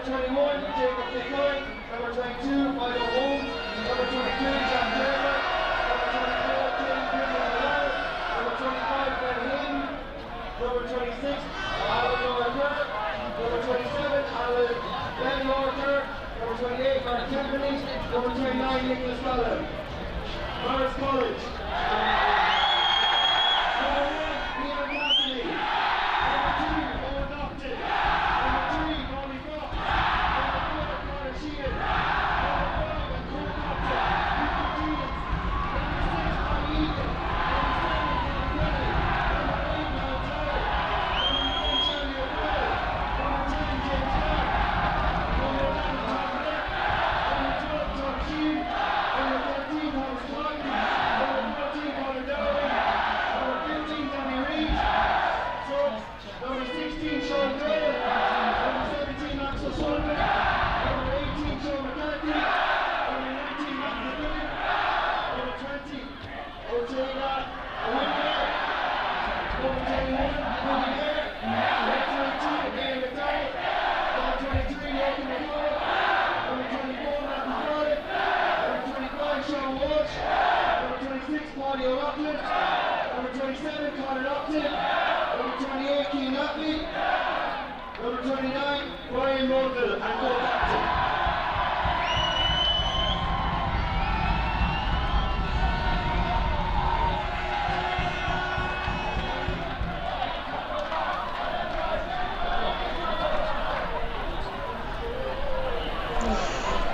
21, Jacob Nicole. Number 22, Michael Holmes. Number 22, John Taylor. Number 24, James Gilmore. Number 25, Ben Hinton. Number 26, Alan Lorker. Number 27, Alan Ben Lorker. Number 28, Mark Timpany. Number 29, Nicholas Cullen. Marist College.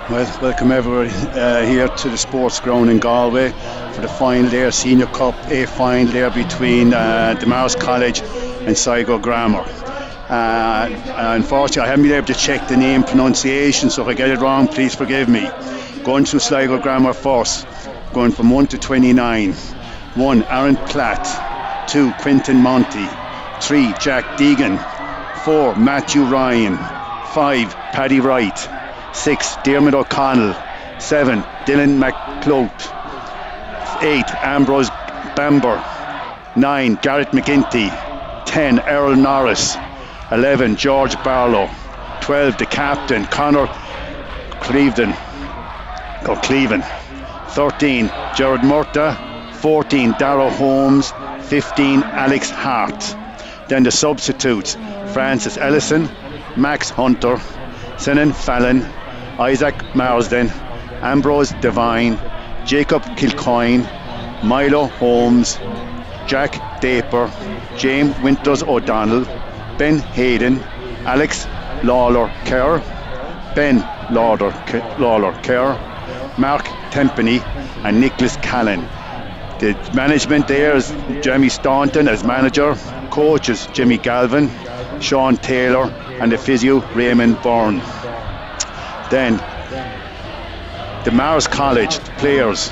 Well, welcome everybody here to the sports ground in Galway for the final there, Senior Cup A final there between the Marist College and Sligo Grammar. Unfortunately, I haven't been able to check the name pronunciation, so if I get it wrong, please forgive me. Going through Sligo Grammar first, going from 1 to 29. 1, Aaron Platt. 2, Quinton Monty. 3, Jack Deegan. 4, Matthew Ryan. 5, Paddy Wright. 6, Dermot O'Connell. 7, Dylan McClout. 8, Ambrose Bamber. 9, Garrett McGinty. 10, Errol Norris. 11, George Barlow. 12, the captain, Conor Cleven. 13, Gerard Murta. 14, Darrow Holmes. 15, Alex Hart. Then the substitutes: Francis Ellison, Max Hunter, Senan Fallon, Isaac Marsden, Ambrose Devine, Jacob Kilcoyne, Milo Holmes, Jack Daper, James Winters O'Donnell, Ben Hayden, Alex Lawler Kerr, Ben Lawler Kerr, Mark Tempany, and Nicholas Callan. The management there is Jeremy Staunton as manager, coaches Jimmy Galvin, Sean Taylor, and the physio Raymond Byrne. Then the Marist College players,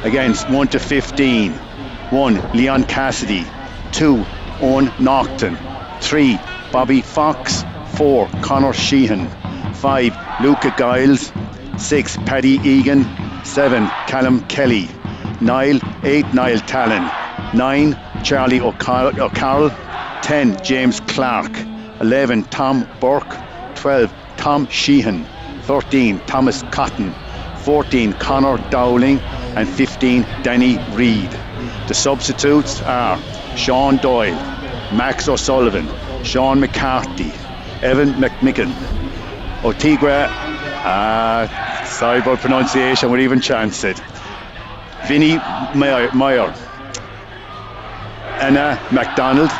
again 1 to 15. 1, Leon Cassidy. 2, Owen Naughton. 3, Bobby Fox. 4, Conor Sheehan. 5, Luca Giles. 6, Paddy Egan. 7, Callum Kelly. 8, Niall Talon. 9, Charlie O'Carroll. 10, James Clark. 11, Tom Burke. 12, Tom Sheehan. 13, Thomas Cotton. 14, Conor Dowling. And 15, Danny Reid. The substitutes are Sean Doyle, Max O'Sullivan, Sean McCarthy, Evan McMicken, Otigra, sorry about pronunciation, we'll even chance it, Vinnie Meyer, Anna MacDonald,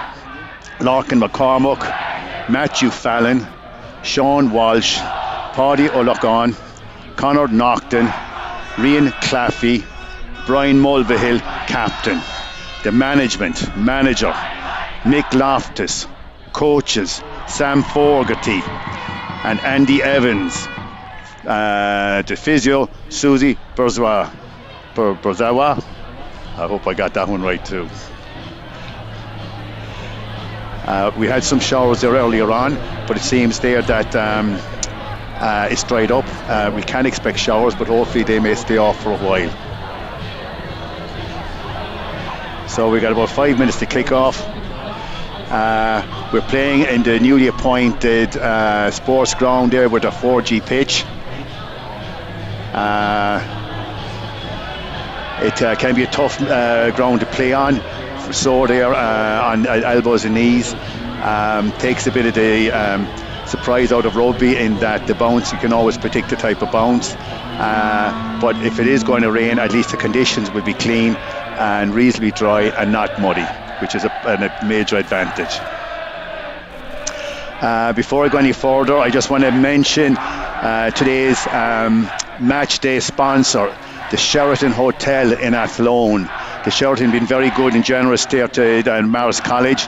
Larkin McCormack, Matthew Fallon, Sean Walsh, Paddy O'Loughlin, Conor Naughton, Rian Claffey, Brian Mulvihill, captain. The management, manager Mick Loftus, coaches Sam Fogarty and Andy Evans, the physio Susie Berzawa. I hope I got that one right too. We had some showers there earlier on, but it seems there that it's dried up. We can expect showers, but hopefully they may stay off for a while. So we got about 5 minutes to kick off. We're playing in the newly appointed sports ground there with a 4G pitch. It can be a tough ground to play on, sore there on elbows and knees. Takes a bit of the surprise out of rugby in that the bounce, you can always predict the type of bounce. But if it is going to rain, at least the conditions will be clean and reasonably dry and not muddy, which is a major advantage. Before I go any further, I just want to mention today's match day sponsor, the Sheraton Hotel in Athlone. The Sheraton been very good and generous there to Marist College,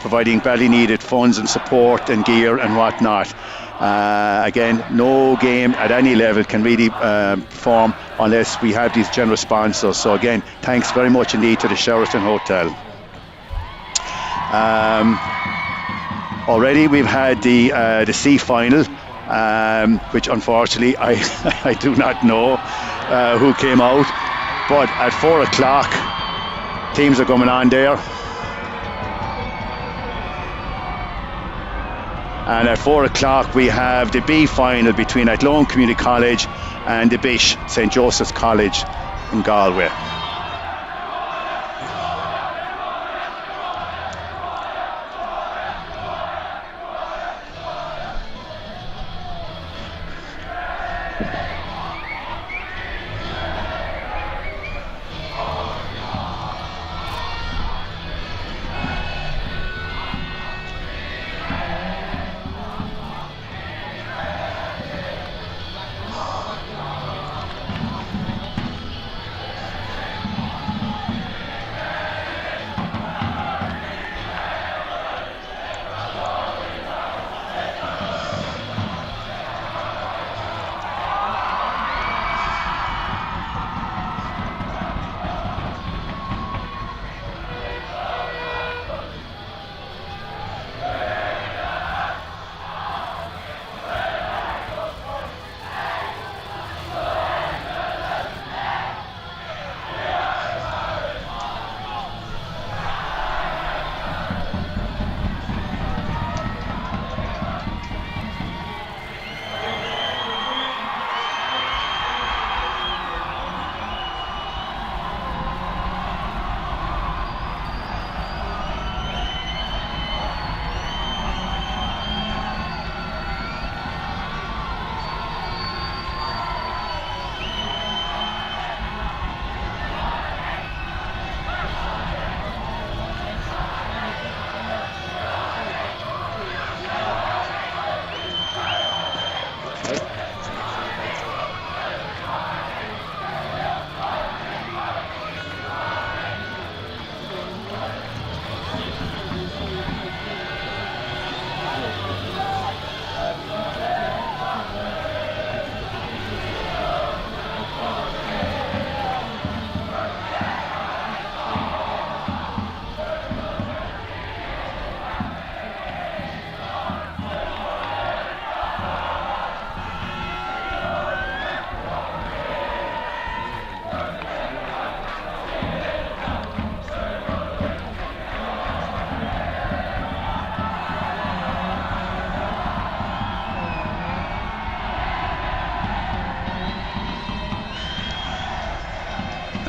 providing badly needed funds and support and gear and whatnot. Again, no game at any level can really perform unless we have these generous sponsors. So again, thanks very much indeed to the Sheraton Hotel. Already we've had the C final, which unfortunately I do not know who came out, but at 4 o'clock teams are coming on there, and at 4 o'clock we have the B final between Athlone Community College and the Bish St. Joseph's College in Galway.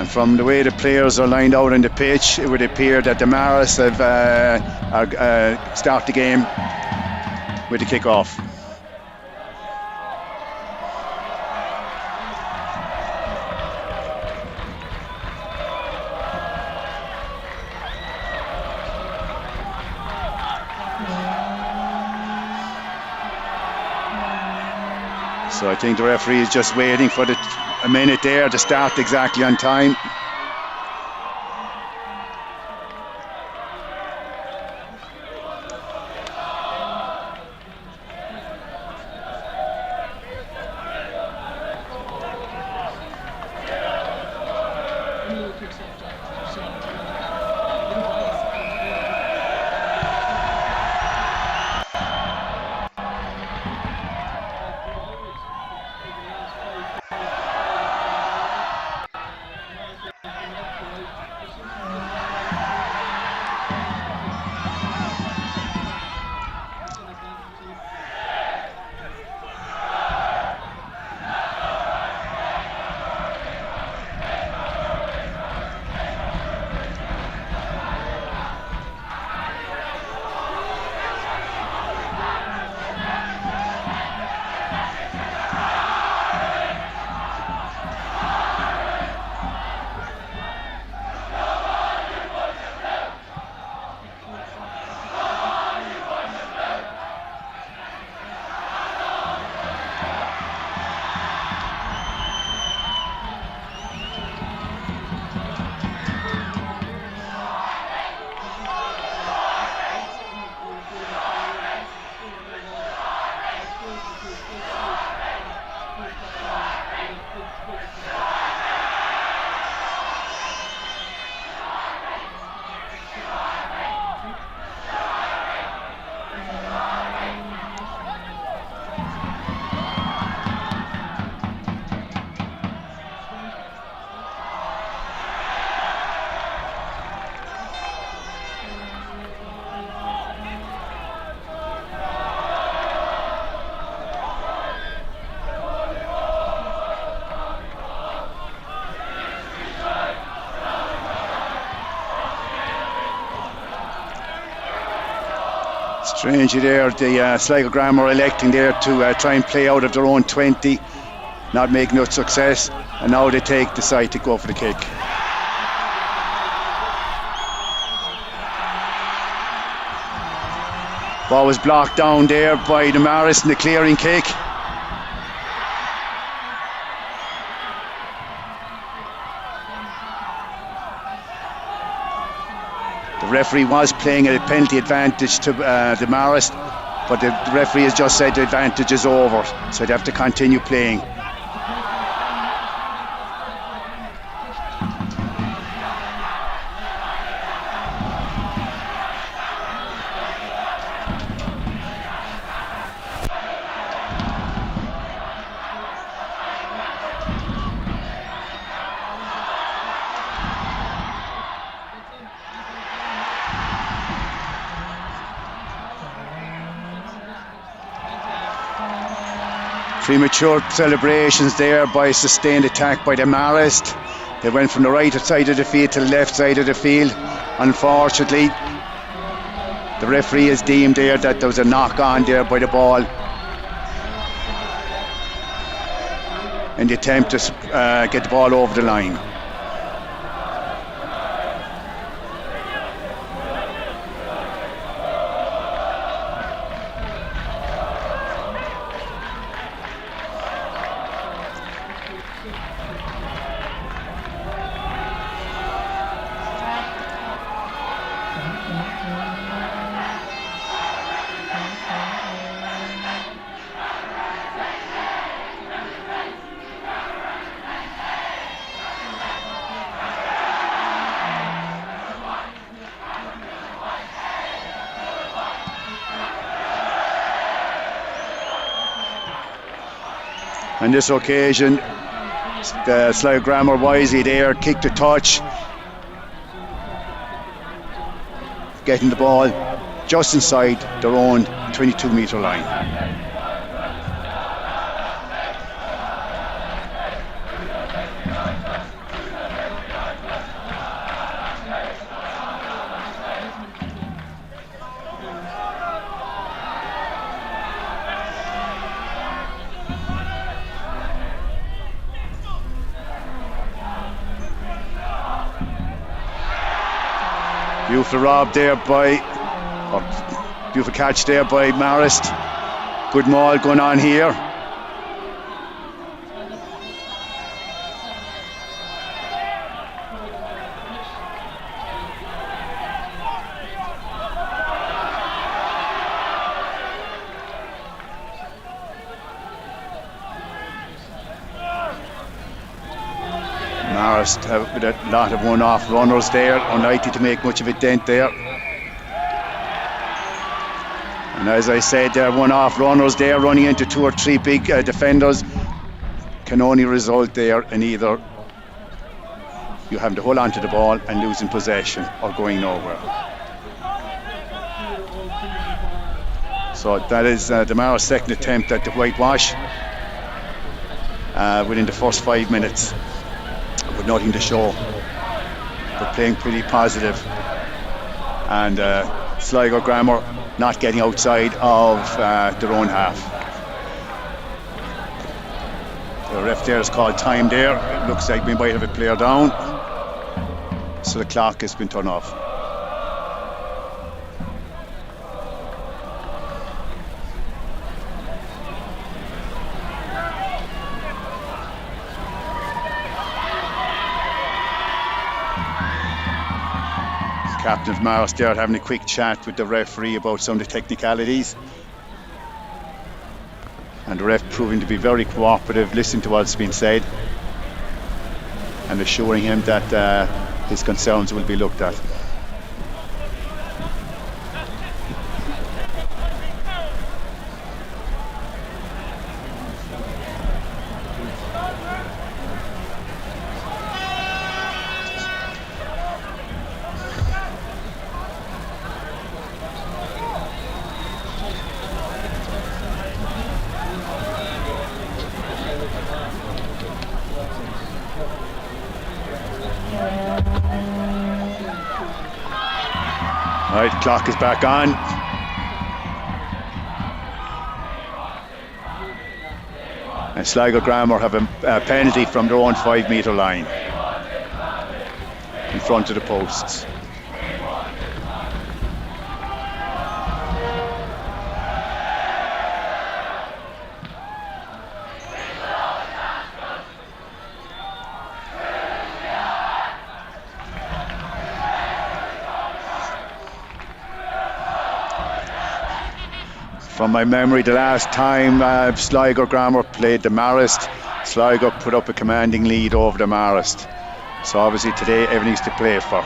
From the way the players are lined out on the pitch, it would appear that the Marist have start the game with the kick-off. So I think the referee is just waiting for a minute there to start exactly on time. Strangely there, the Sligo Grammar electing there to try and play out of their own 20, not making no success, and now they decide to go for the kick. Ball was blocked down there by the Marist in the clearing kick. The referee was playing a penalty advantage to the Marist, but the referee has just said the advantage is over, so they have to continue playing. Premature celebrations there by a sustained attack by the Marist. They went from the right side of the field to the left side of the field. Unfortunately, the referee has deemed there that there was a knock on there by the ball in the attempt to get the ball over the line. On this occasion, the Sligo Grammar wisely there, kicked a touch, getting the ball just inside their own 22-metre line. Beautiful rob there beautiful catch there by Marist. Good maul going on here. Marist with a lot of one-off runners there, unlikely to make much of a dent there. And as I said, there are one-off runners there running into two or three big defenders can only result there in either you having to hold on to the ball and losing possession or going nowhere. So that is the Marist second attempt at the whitewash within the first 5 minutes. With nothing to show, but playing pretty positive, and Sligo Grammar not getting outside of their own half. The ref there has called time there. It looks like we might have a player down, so the clock has been turned off. Captain of Marist there having a quick chat with the referee about some of the technicalities, and the ref proving to be very cooperative, listening to what's been said and assuring him that his concerns will be looked at. Right, clock is back on. And Sligo Grammar have a penalty from their own 5-metre line in front of the posts. From my memory, the last time Sligo Grammar played the Marist, Sligo put up a commanding lead over the Marist. So obviously today everything's to play for.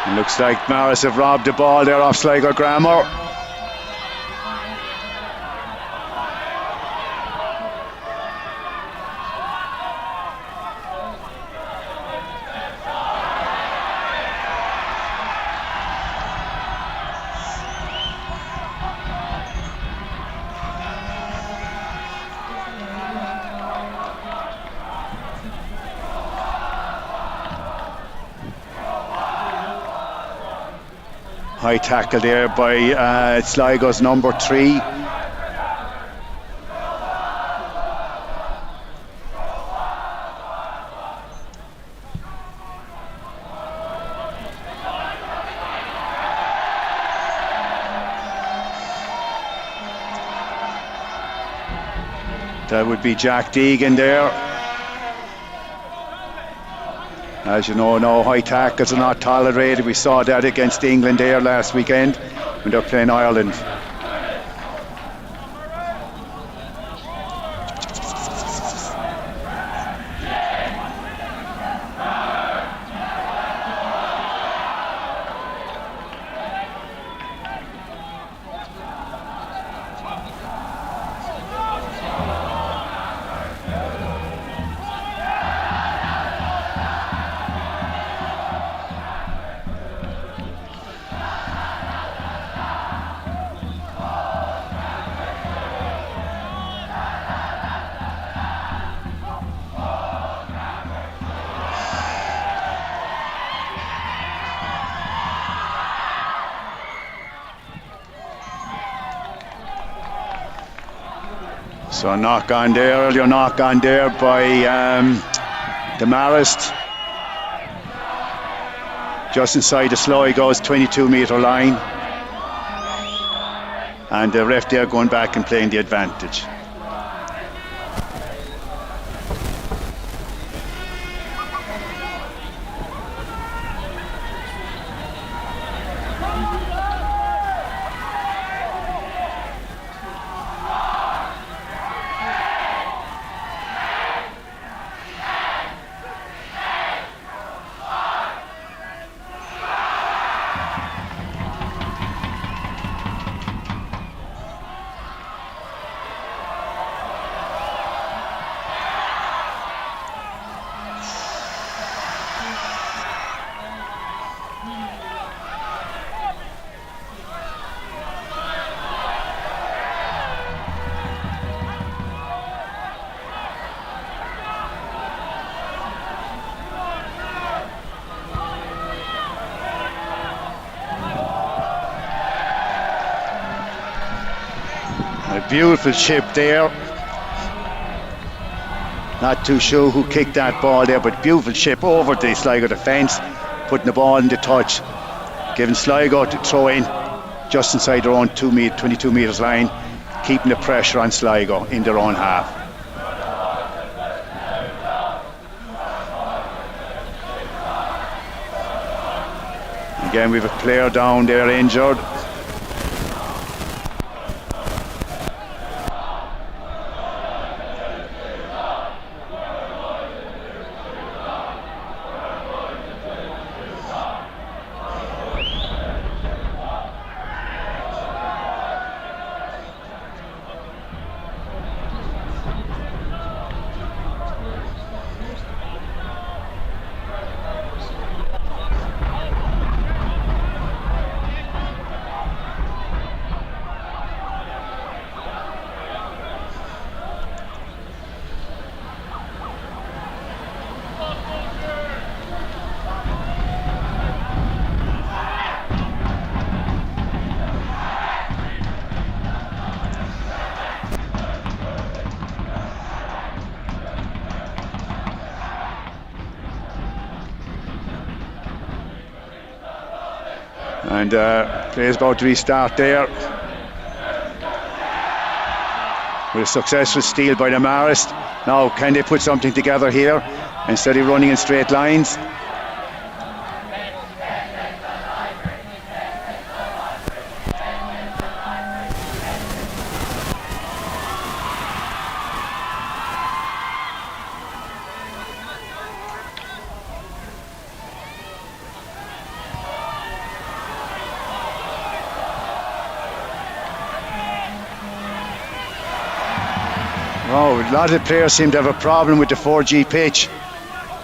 It looks like Marist have robbed the ball there off Sligo Grammar. High tackle there by Sligo's number 3. That would be Jack Deegan there. As you know, no high tackles are not tolerated. We saw that against England there last weekend when they were playing Ireland. So knock on there, earlier knock on there by the Marist. Just inside the Sligo's 22-metre line. And the ref there going back and playing the advantage. Beautiful chip there. Not too sure who kicked that ball there, but beautiful chip over the Sligo defence, putting the ball in the touch, giving Sligo to throw in just inside their own 22 metres line, keeping the pressure on Sligo in their own half. Again, we have a player down there injured. And play is about to restart there. With a successful steal by the Marist. Now, can they put something together here instead of running in straight lines? Oh, a lot of the players seem to have a problem with the 4G pitch.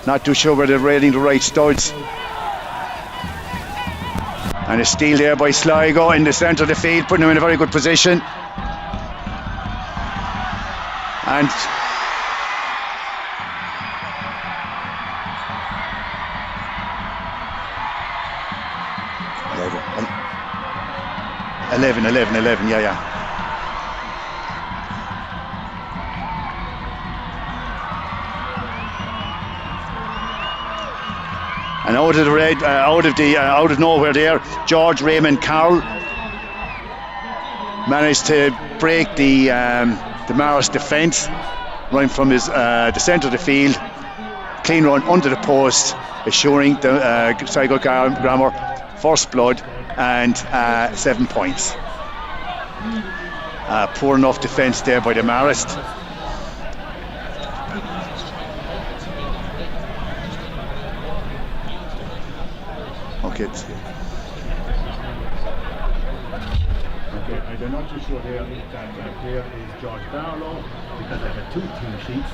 Not too sure where they're rating the right studs. And a steal there by Sligo in the centre of the field, putting them in a very good position. And eleven, yeah. And out of the red, out of nowhere there, George Raymond Carroll managed to break the Marist defence, right from his the centre of the field, clean run under the post, assuring the Sligo Grammar first blood and 7 points. Poor enough defence there by the Marist. Kids. Okay, I'm not too sure there if that player is George Barlow, because I have two team sheets.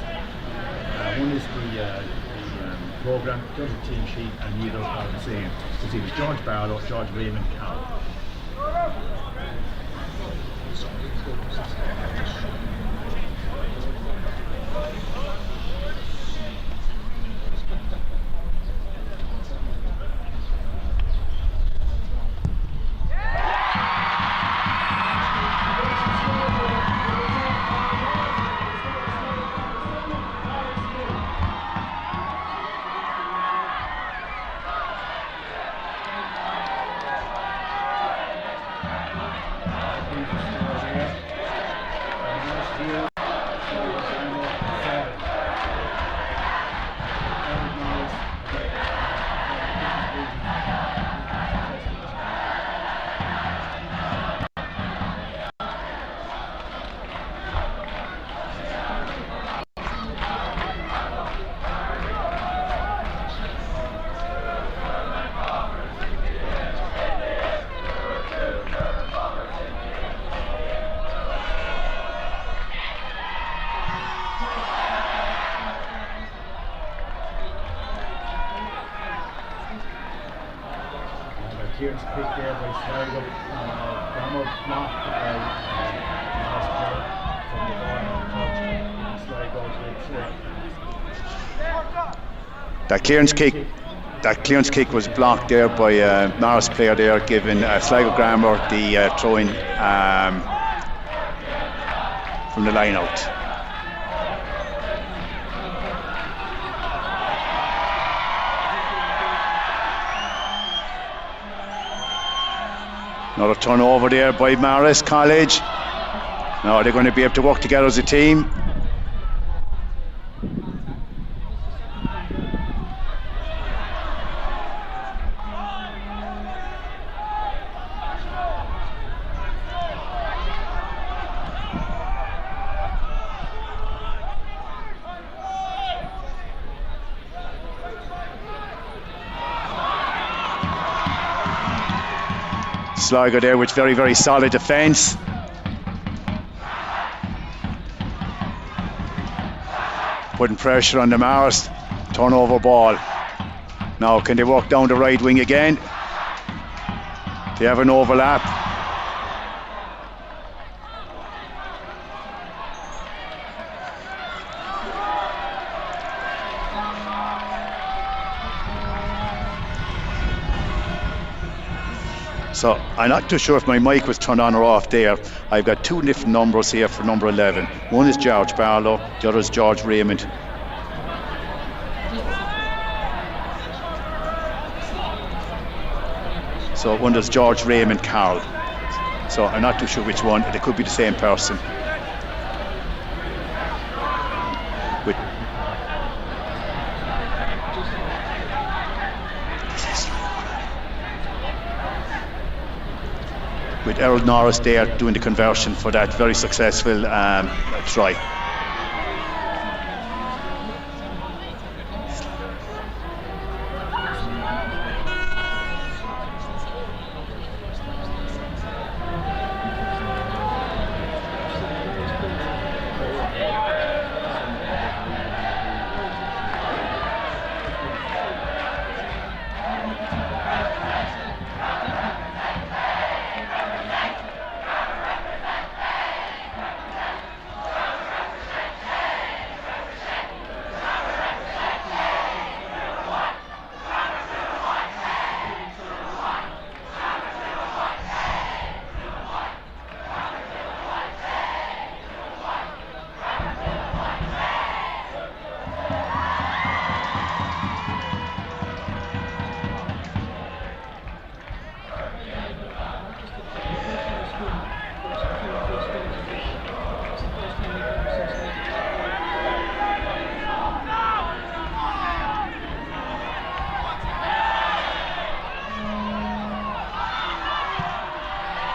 One is the programme, the other team sheet, and neither are the same. So it was George Barlow, George Raymond Carroll. Kieran's pick there by Sligo. Grammar blocked by from the corner touch. Sligo with that clearance kick was blocked there by a Marist player there, giving Sligo Grammar the throw-in from the line out. Another turnover there by Marist College. Now they're going to be able to work together as a team. Sligo there with very, very solid defence. Putting pressure on the Marist. Turnover ball. Now can they work down the right wing again? They have an overlap. So I'm not too sure if my mic was turned on or off there. I've got two different numbers here for number 11. One is George Barlow, the other is George Raymond. So one is George Raymond Carroll. So I'm not too sure which one. It could be the same person. With Errol Norris there doing the conversion for that very successful try.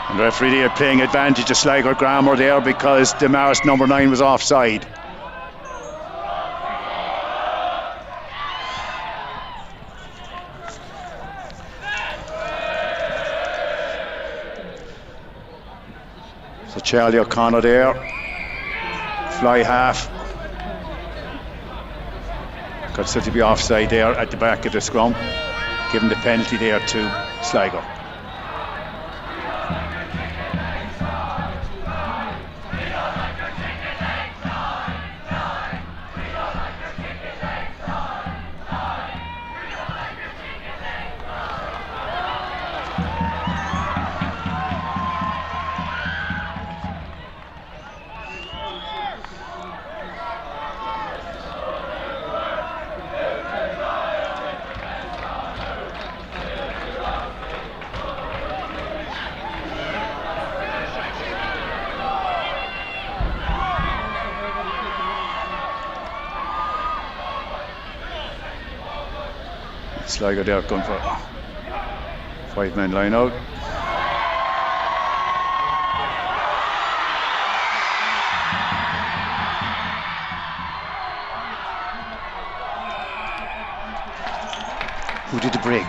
And the referee are playing advantage of Sligo Grammar there because the Marist number 9 was offside. So Charlie O'Connor there, fly half. Got said to be offside there at the back of the scrum, giving the penalty there to Sligo. Sligo there going for 5-man line out. Who did the break?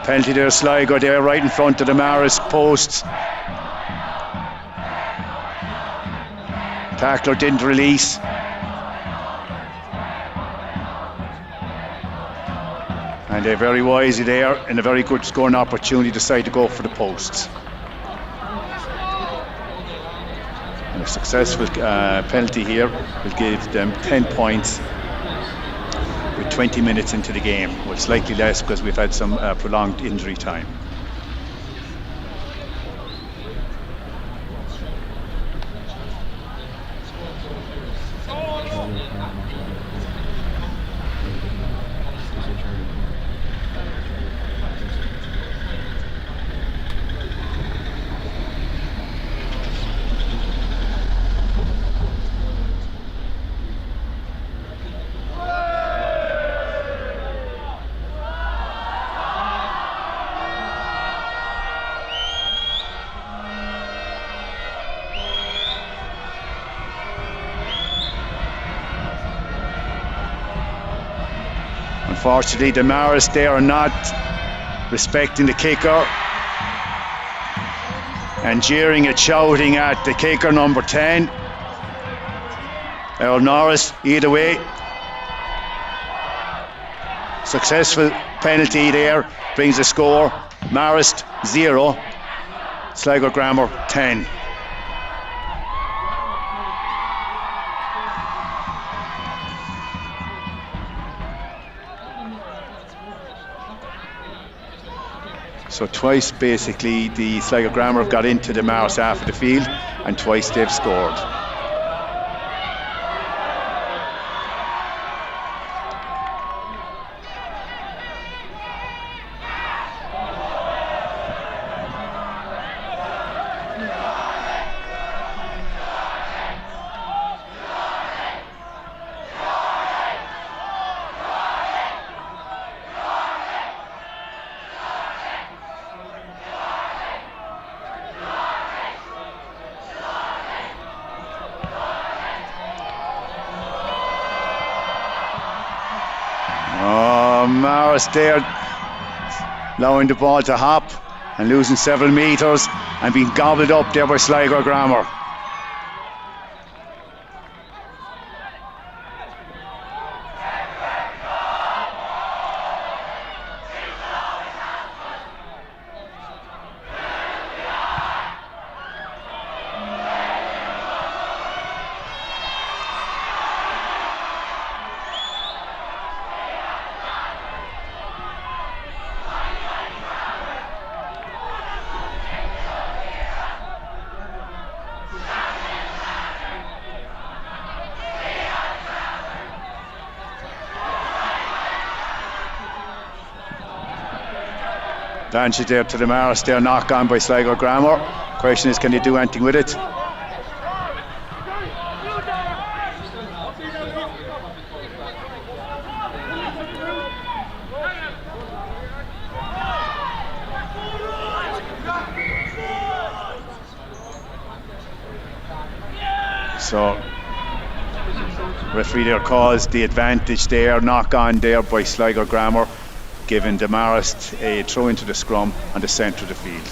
Penalty there, Sligo there right in front of the Marist posts. Tackler didn't release. And they're very wisely there, in a very good scoring opportunity, decide to go for the posts. And a successful penalty here will give them 10 points with 20 minutes into the game. Well, slightly less because we've had some prolonged injury time. Unfortunately, the Marist, they are not respecting the kicker and jeering and shouting at the kicker, number 10, Errol Norris. Either way, successful penalty there brings the score. Marist 0, Sligo Grammar 10. So twice basically the Sligo Grammar have got into the Marist half of the field and twice they've scored. Marist there, allowing the ball to hop and losing several metres and being gobbled up there by Sligo Grammar. Advantage there to the Marist there, knock on by Sligo Grammar. Question is, can they do anything with it? So referee there calls the advantage there, knock on there by Sligo Grammar, giving the Marist a throw into the scrum on the centre of the field.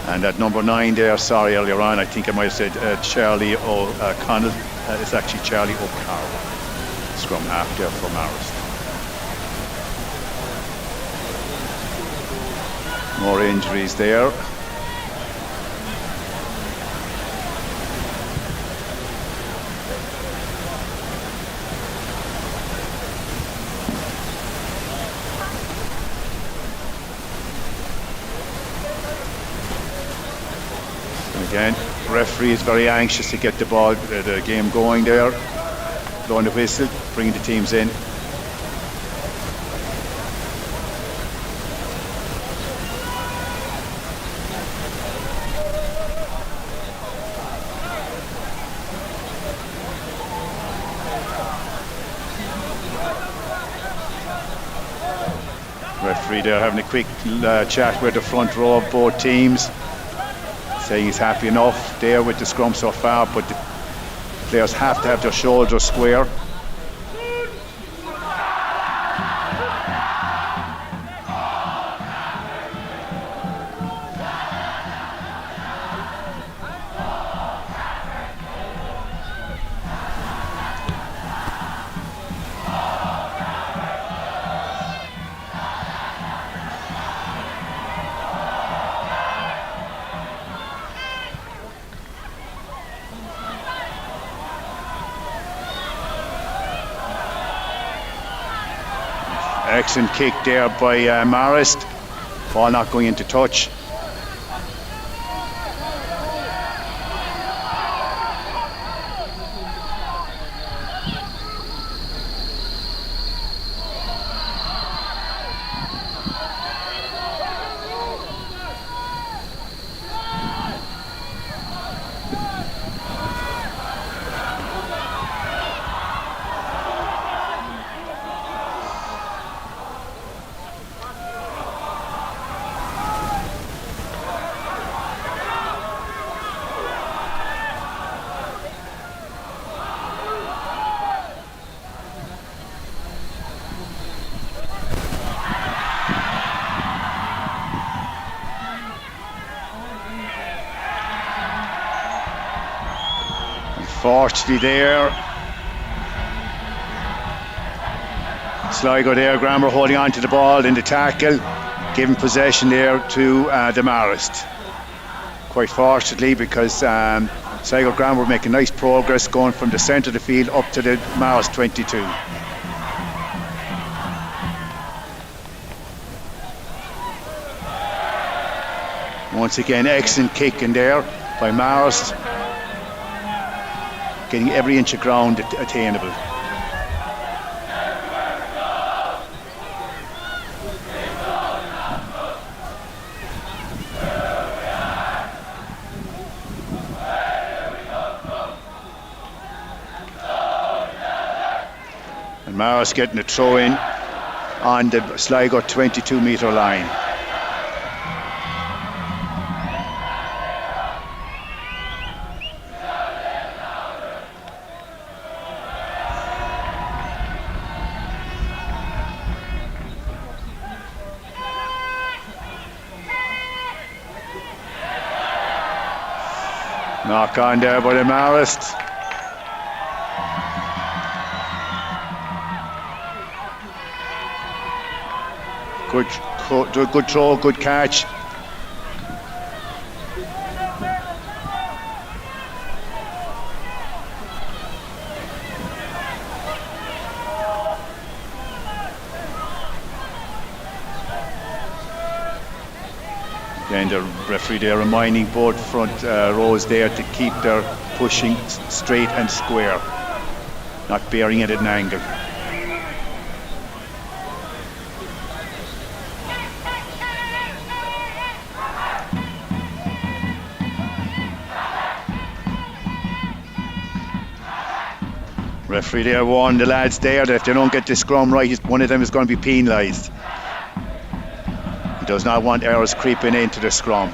And at number 9 there, sorry, earlier on, I think I might have said Charlie O'Connell. It's actually Charlie O'Carroll. Scrum half there for Marist. More injuries there. And again, referee is very anxious to get the game going there. Blowing the whistle, bringing the teams in. Referee there having a quick chat with the front row of both teams, saying he's happy enough there with the scrum so far, but the players have to have their shoulders square. Excellent kick there by Marist. Ball not going into touch. Fortunately there, Sligo there, Grammar holding on to the ball in the tackle, giving possession there to the Marist. Quite fortunately, because Sligo Grammar were making nice progress going from the centre of the field up to the Marist 22. Once again, excellent kick in there by Marist, getting every inch of ground attainable. And Marist getting a throw in on the Sligo 22-metre line. Knock on there by the Marist. Good throw, good catch. Again, the referee there reminding both front rows there to keep their pushing straight and square, not bearing it at an angle. Referee there warned the lads there that if they don't get the scrum right, one of them is going to be penalised. He does not want errors creeping into the scrum.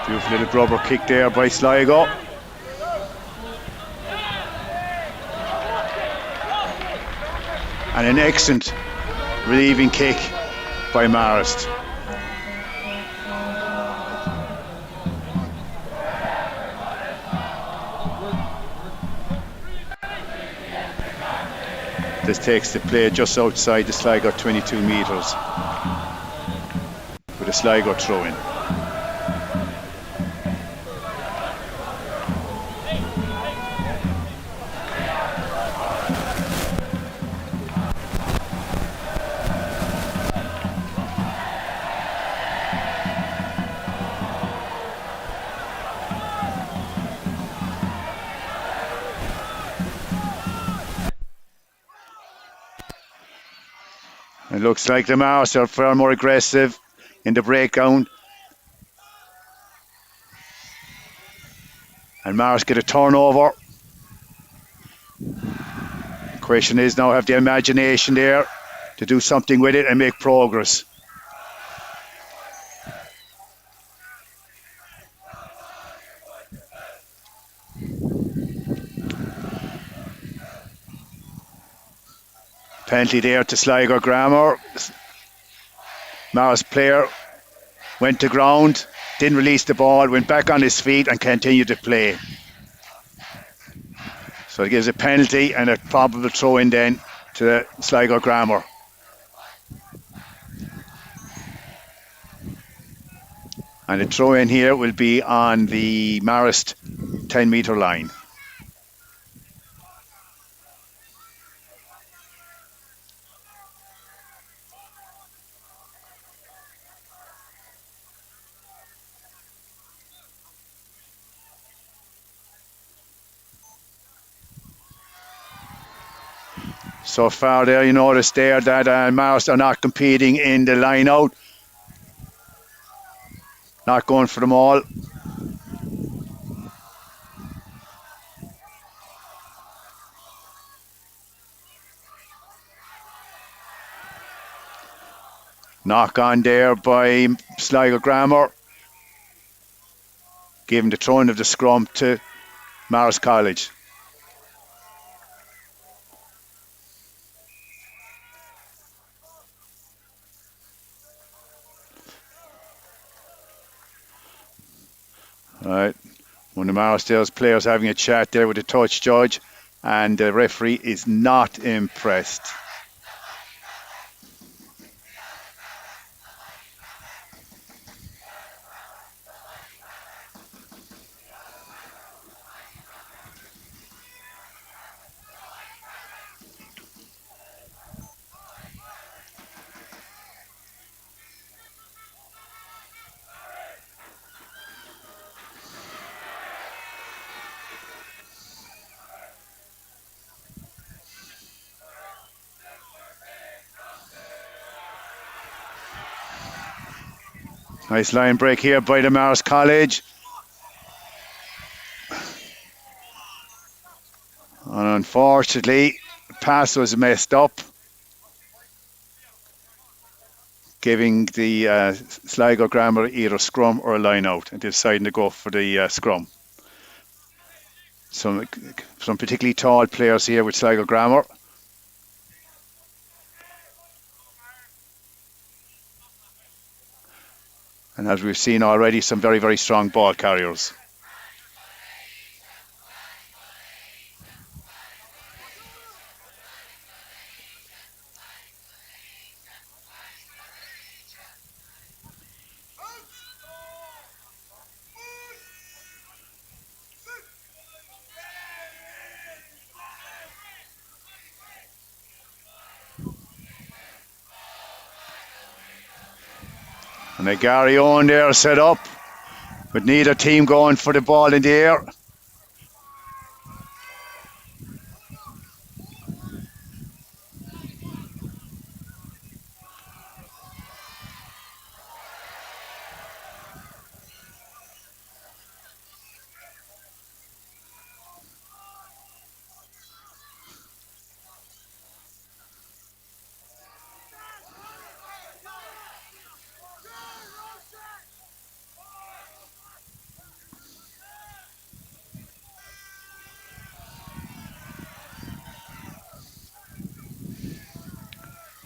Beautiful little grubber kick there by Sligo. And an excellent relieving kick by Marist. This takes the play just outside the Sligo 22 metres with a Sligo throw in. It looks like the Marist are far more aggressive in the breakdown. And Marist get a turnover. The question is now, have the imagination there to do something with it and make progress. Penalty there to Sligo Grammar. Marist player went to ground, didn't release the ball, went back on his feet and continued to play. So it gives a penalty and a probable throw in then to Sligo Grammar. And the throw in here will be on the Marist 10-metre line. So far there, you notice there that Marist are not competing in the line out. Not going for them all. Knock on there by Sligo Grammar. Giving the throwing of the scrum to Marist College. Right, one of Marist's players having a chat there with the touch judge, and the referee is not impressed. Nice line break here by the Marist College. And unfortunately, the pass was messed up, giving the Sligo Grammar either scrum or a line out, and deciding to go for the scrum. Some particularly tall players here with Sligo Grammar. And as we've seen already, some very, very strong ball carriers. And a Gary Owen there set up, with neither team going for the ball in the air.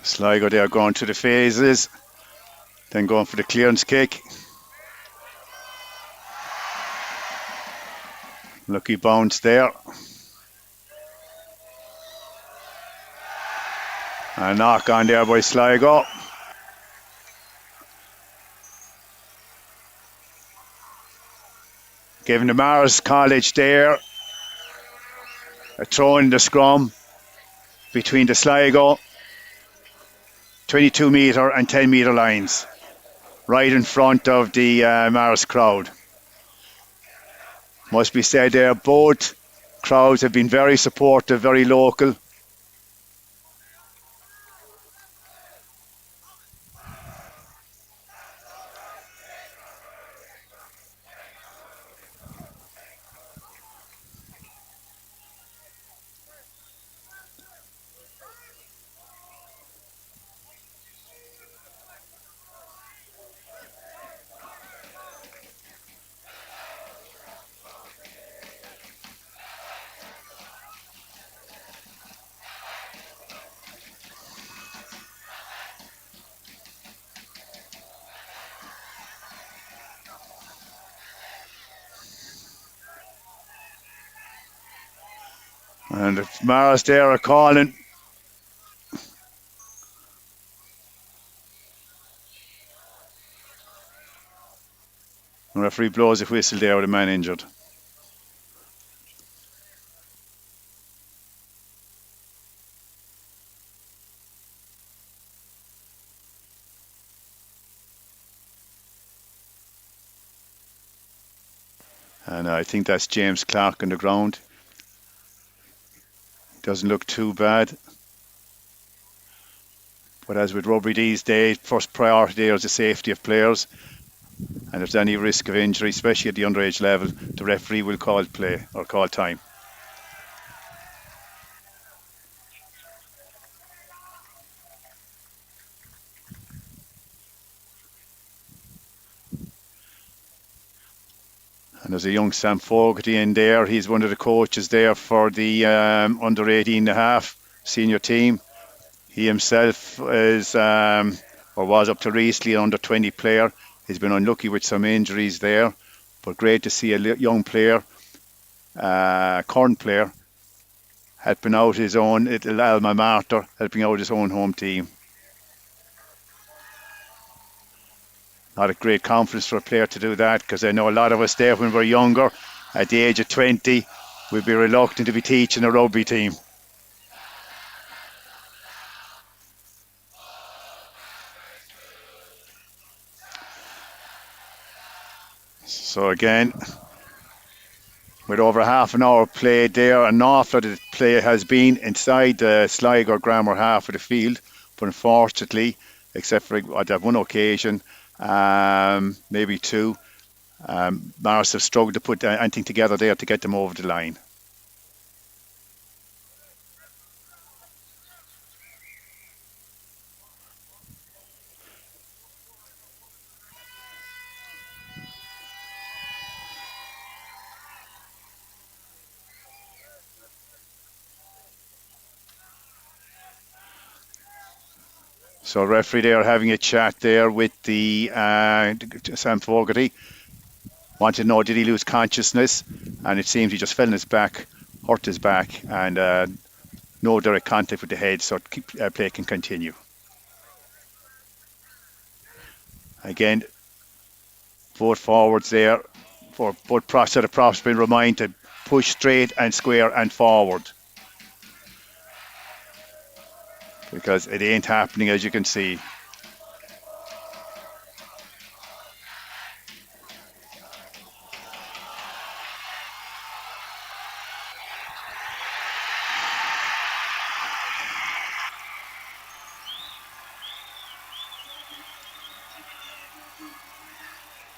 Sligo there going to the phases, then going for the clearance kick. Lucky bounce there. A knock on there by Sligo. Giving the Marist College there a throw in the scrum between the Sligo 22 metre and 10 metre lines, right in front of the Marist crowd. Must be said there, both crowds have been very supportive, very local. And the Marist there are calling. The referee blows a whistle there with a man injured. And I think that's James Clark on the ground. Doesn't look too bad. But as with rugby these days, first priority there is the safety of players. And if there's any risk of injury, especially at the underage level, the referee will call play or call time. And there's a young Sam Fogarty in there. He's one of the coaches there for the under 18.5 senior team. He himself is, or was up to recently, an under 20 player. He's been unlucky with some injuries there, but great to see a young player, current player, helping out his own alma mater, helping out his own home team. Not a great confidence for a player to do that, because I know a lot of us there when we were younger, at the age of 20, we'd be reluctant to be teaching a rugby team. So again, with over half an hour played there, an awful lot of play has been inside the Sligo Grammar half of the field, but unfortunately, except for at that one occasion, maybe 2. Marist have struggled to put anything together there to get them over the line. So referee there having a chat there with the Sam Fogarty. Wanted to know, did he lose consciousness? And it seems he just fell on his back, hurt his back, and no direct contact with the head, so play can continue. Again, both forwards there, for both set of props been reminded to push straight and square and forward. Because it ain't happening, as you can see.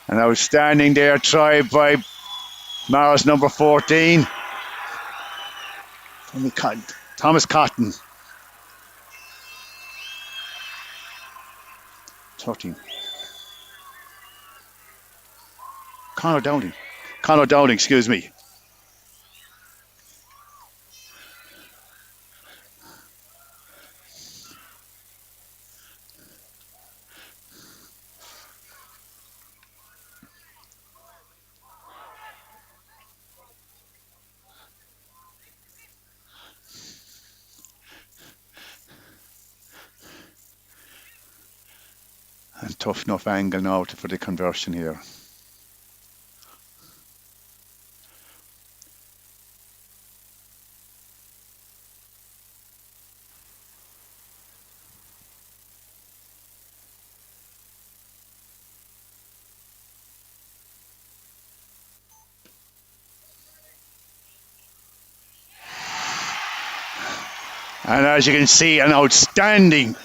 An outstanding there try by Marist, number 14. Thomas Cotton. 13. Conor Dowling, excuse me. And tough enough angle now for the conversion here. And as you can see, an outstanding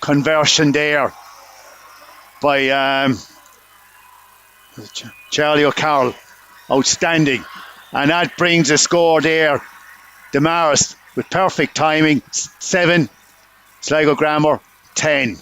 conversion there by Charlie O'Carroll. Outstanding. And that brings a score there. Marist with perfect timing. 7. Sligo Grammar 10.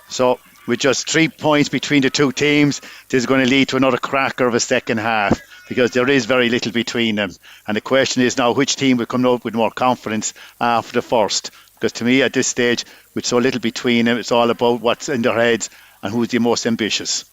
So with just 3 points between the two teams, this is going to lead to another cracker of a second half, because there is very little between them. And the question is now, which team will come up with more confidence after the first? Because to me, at this stage, with so little between them, it's all about what's in their heads and who's the most ambitious.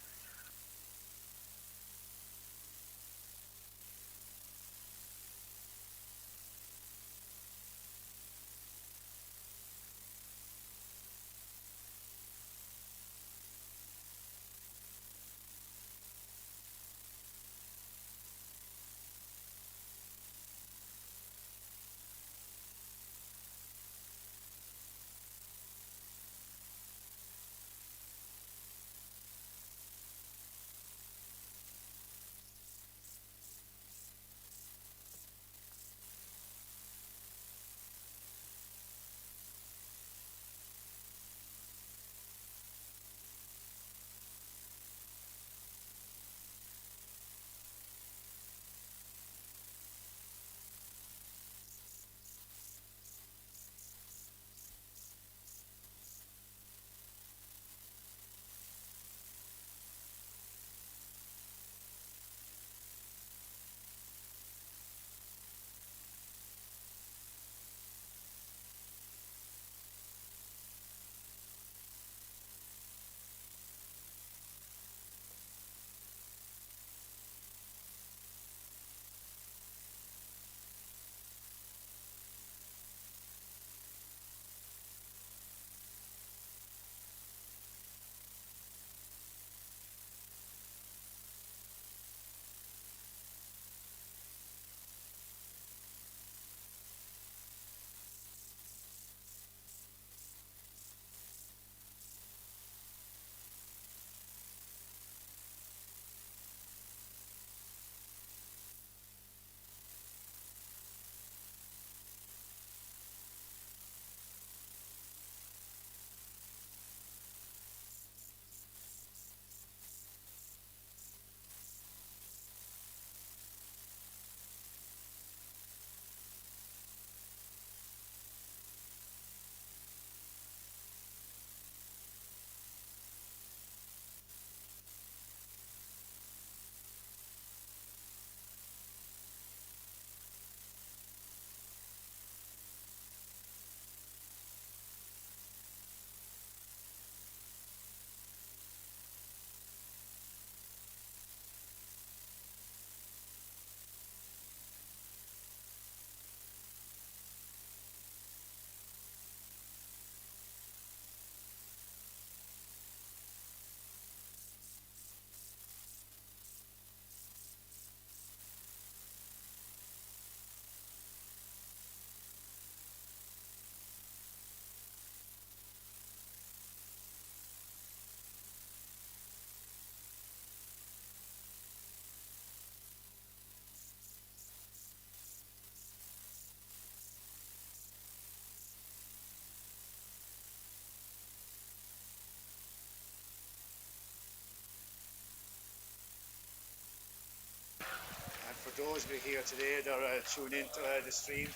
For those of you here today that are tuned into the stream,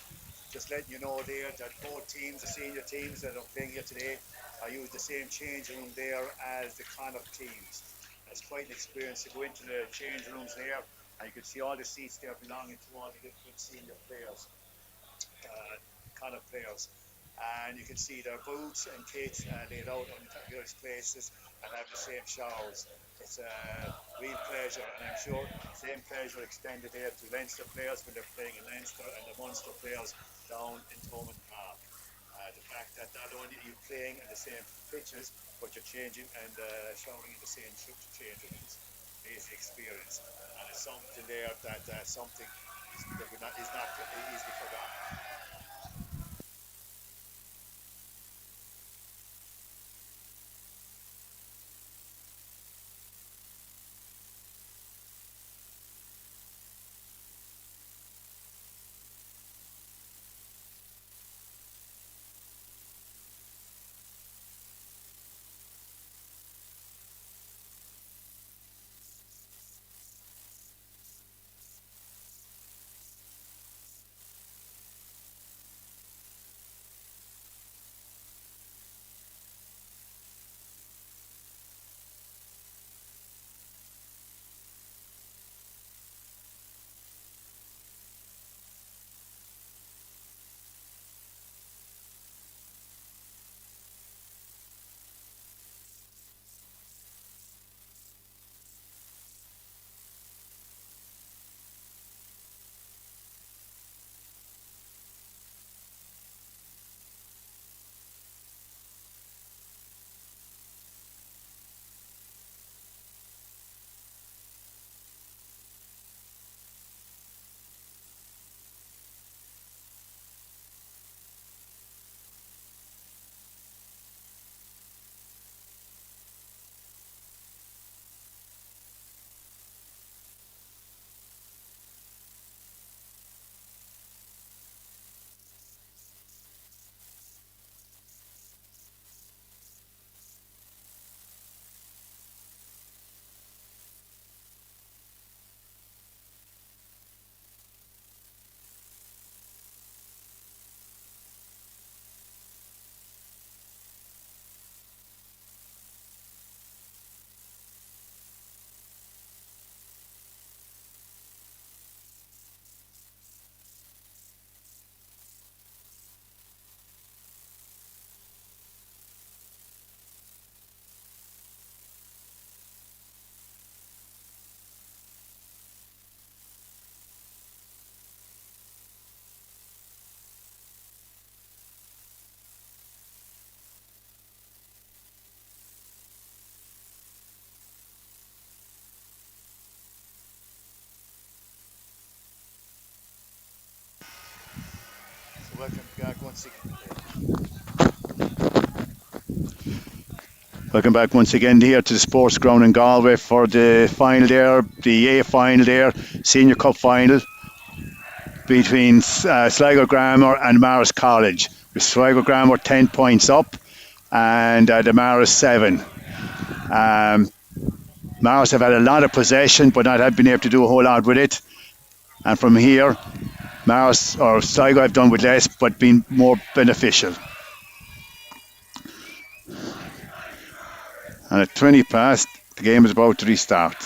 just letting you know there that both teams, the senior teams that are playing here today, are using the same changing room there as the Connacht teams. It's quite an experience to go into the change rooms there, and you can see all the seats there belonging to all the different senior players, Connacht players. And you can see their boots and kits laid out on the various places and have the same showers. It's a real pleasure, and I'm sure the same pleasure extended here to Leinster players when they're playing in Leinster and the Munster players down in Thomond Park. The fact that not only are you playing in the same pitches, but you're changing and showering in the same changing rooms. Amazing experience, and it's something there that something is not easily forgotten. So welcome back once again. Welcome back once again here to the sports ground in Galway for the final there, the A final there, Senior Cup final between Sligo Grammar and Marist College. With Sligo Grammar 10 points up and the Marist 7. Marist have had a lot of possession but not have been able to do a whole lot with it. And from here, Marist or Sligo have done with less but been more beneficial. And at 20 past, the game is about to restart.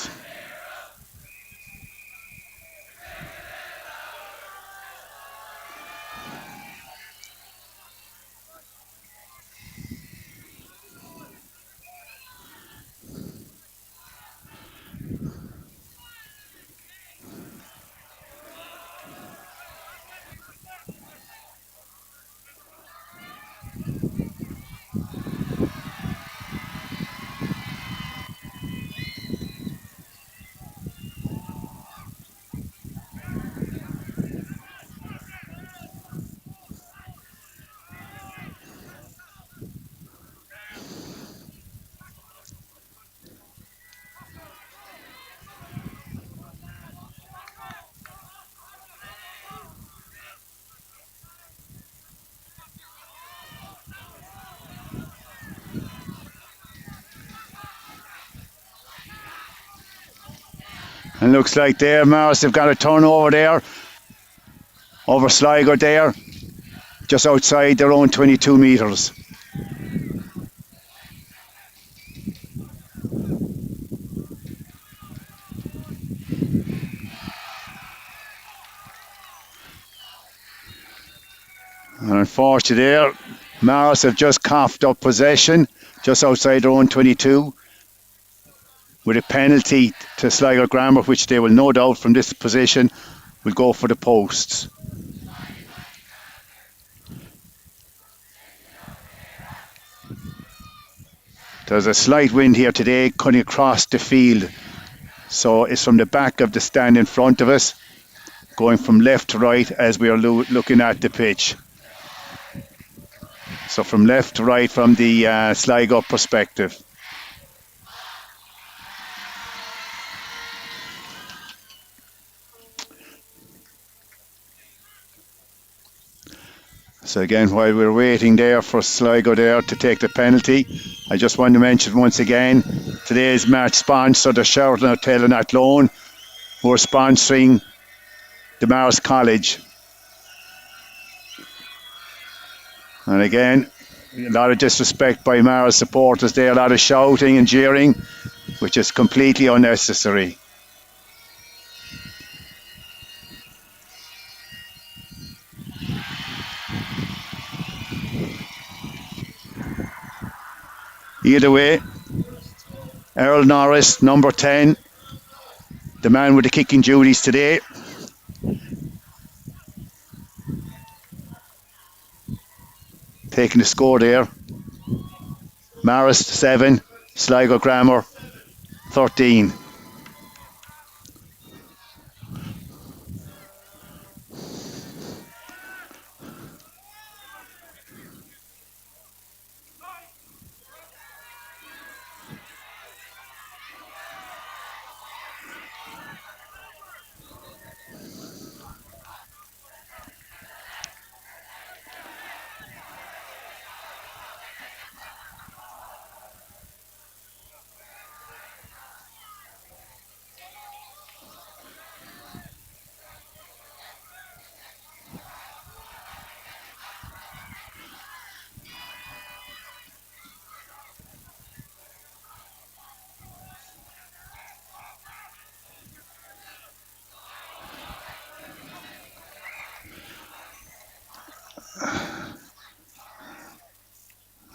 And looks like there, Marist have got a turnover there over Sligo there, just outside their own 22 metres. And unfortunately there, Marist have just coughed up possession just outside their own 22 with a penalty to Sligo Grammar, which they will no doubt from this position will go for the posts. There's a slight wind here today cutting across the field, so it's from the back of the stand in front of us, going from left to right as we are looking at the pitch. So from left to right from the Sligo perspective. So again, while we're waiting there for Sligo there to take the penalty, I just want to mention once again, today's match sponsor, the Sheraton Hotel in Athlone, who are sponsoring the Marist College. And again, a lot of disrespect by Marist supporters there, a lot of shouting and jeering, which is completely unnecessary. Either way, Earl Norris, number 10, the man with the kicking duties today. Taking the score there. Marist 7, Sligo Grammar 13.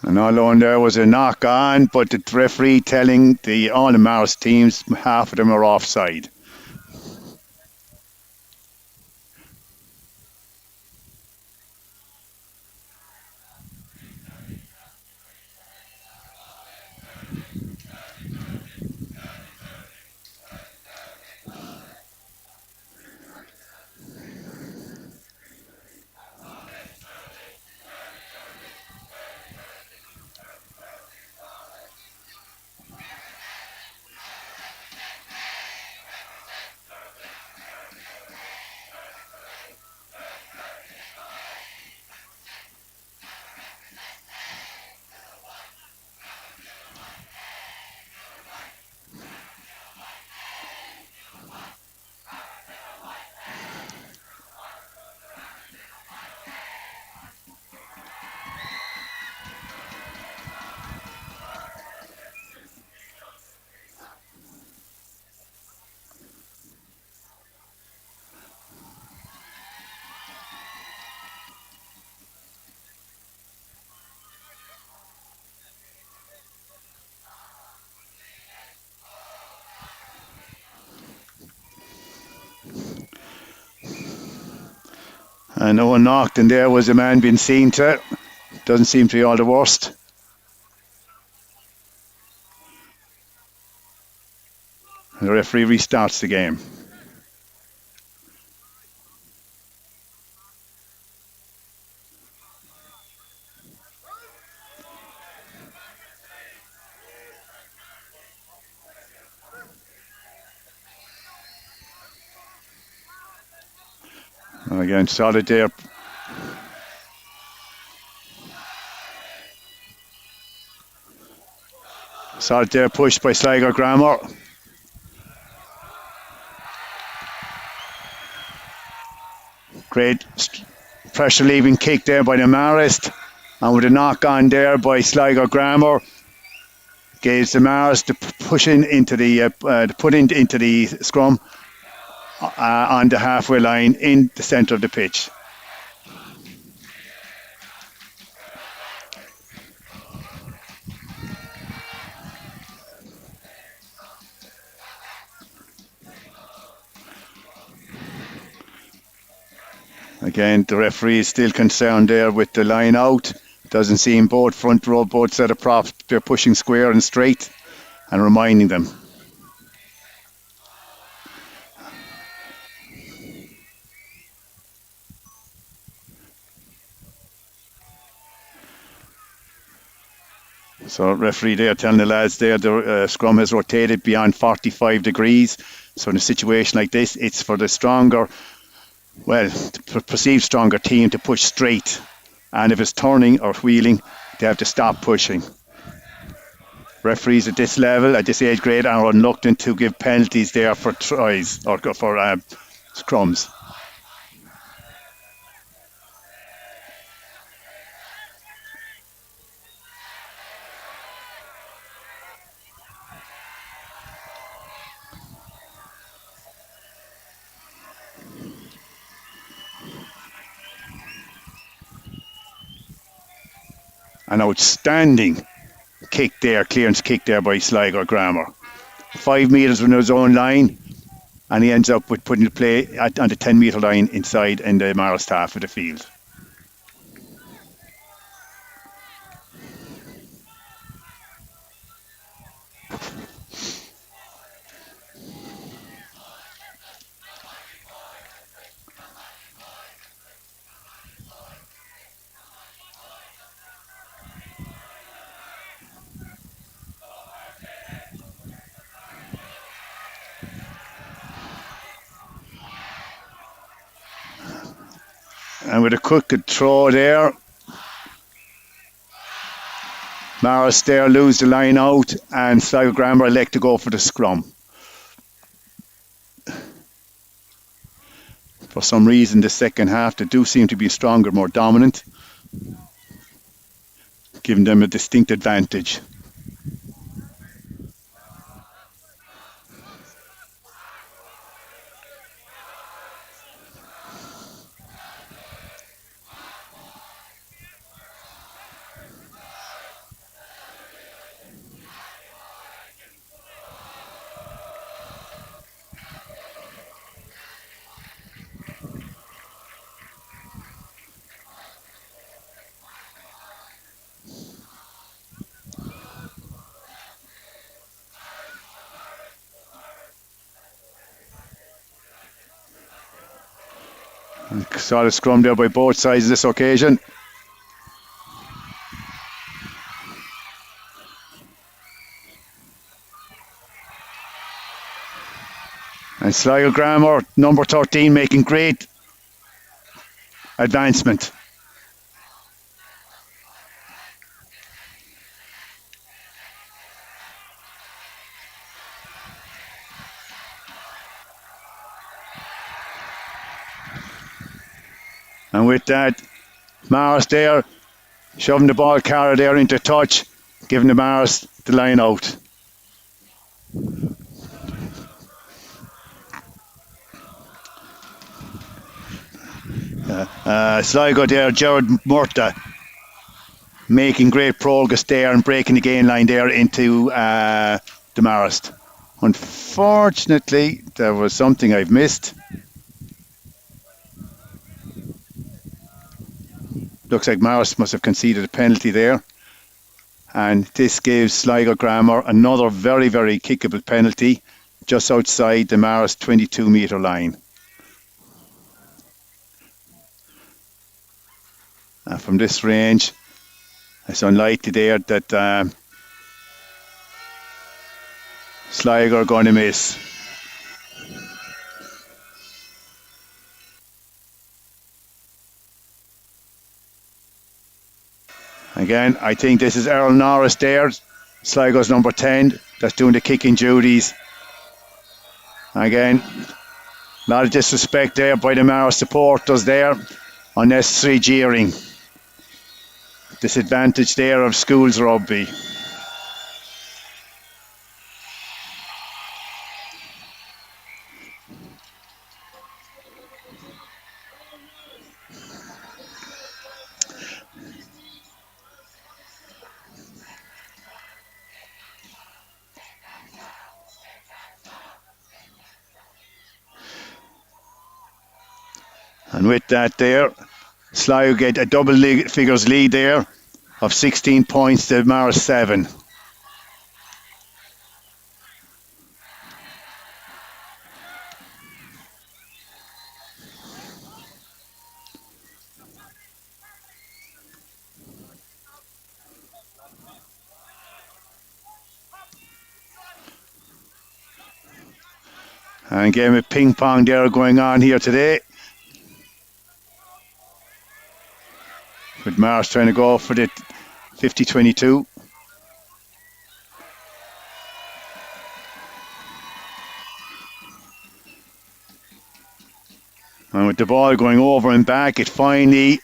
And all alone there was a knock on, but the referee telling all the Marist teams half of them are offside. And no one knocked, and there was a man being seen to. Doesn't seem to be all the worst. The referee restarts the game. And again, solid there. Solid there, pushed by Sligo Grammar. Great pressure leaving kick there by the Marist. And with a knock on there by Sligo Grammar, gives the Marist to push in into the into the scrum on the halfway line in the centre of the pitch. Again, the referee is still concerned there with the line out. Doesn't seem both front row, both set of props, they're pushing square and straight and reminding them. So referee there telling the lads there the scrum has rotated beyond 45 degrees. So in a situation like this, it's for the stronger, well, the perceived stronger team to push straight. And if it's turning or wheeling, they have to stop pushing. Referees at this level, at this age grade, are reluctant to give penalties there for tries or for scrums. An outstanding kick there, clearance kick there by Sligo Grammar. 5 metres from his own line, and he ends up with putting the play on the 10 metre line inside in the Marist half of the field. And with a quick throw there, Marist there lose the line out, and Sligo Grammar elect to go for the scrum. For some reason, the second half, they do seem to be stronger, more dominant, giving them a distinct advantage. Solid scrum there by both sides this occasion. And Sligo Grammar, number 13, making great advancement. And with that, Marist there, shoving the ball carrier there into touch, giving the Marist the line out. Sligo there, Gerard Murta, making great progress there and breaking the gain line there into the Marist. Unfortunately, there was something I've missed. Looks like Marist must have conceded a penalty there. And this gives Sligo Grammar another very, very kickable penalty just outside the Marist 22 metre line. And from this range, it's unlikely there that Sligo are going to miss. Again, I think this is Earl Norris there, Sligo's number 10, that's doing the kicking duties. Again, A lot of disrespect there by the Marist supporters there. Unnecessary jeering. Disadvantage there of schools rugby. And with that there, Sligo get a double figures lead there of 16 points to Marist 7. And game of ping pong there going on here today. With Marist trying to go for the 50-22. And with the ball going over and back, it finally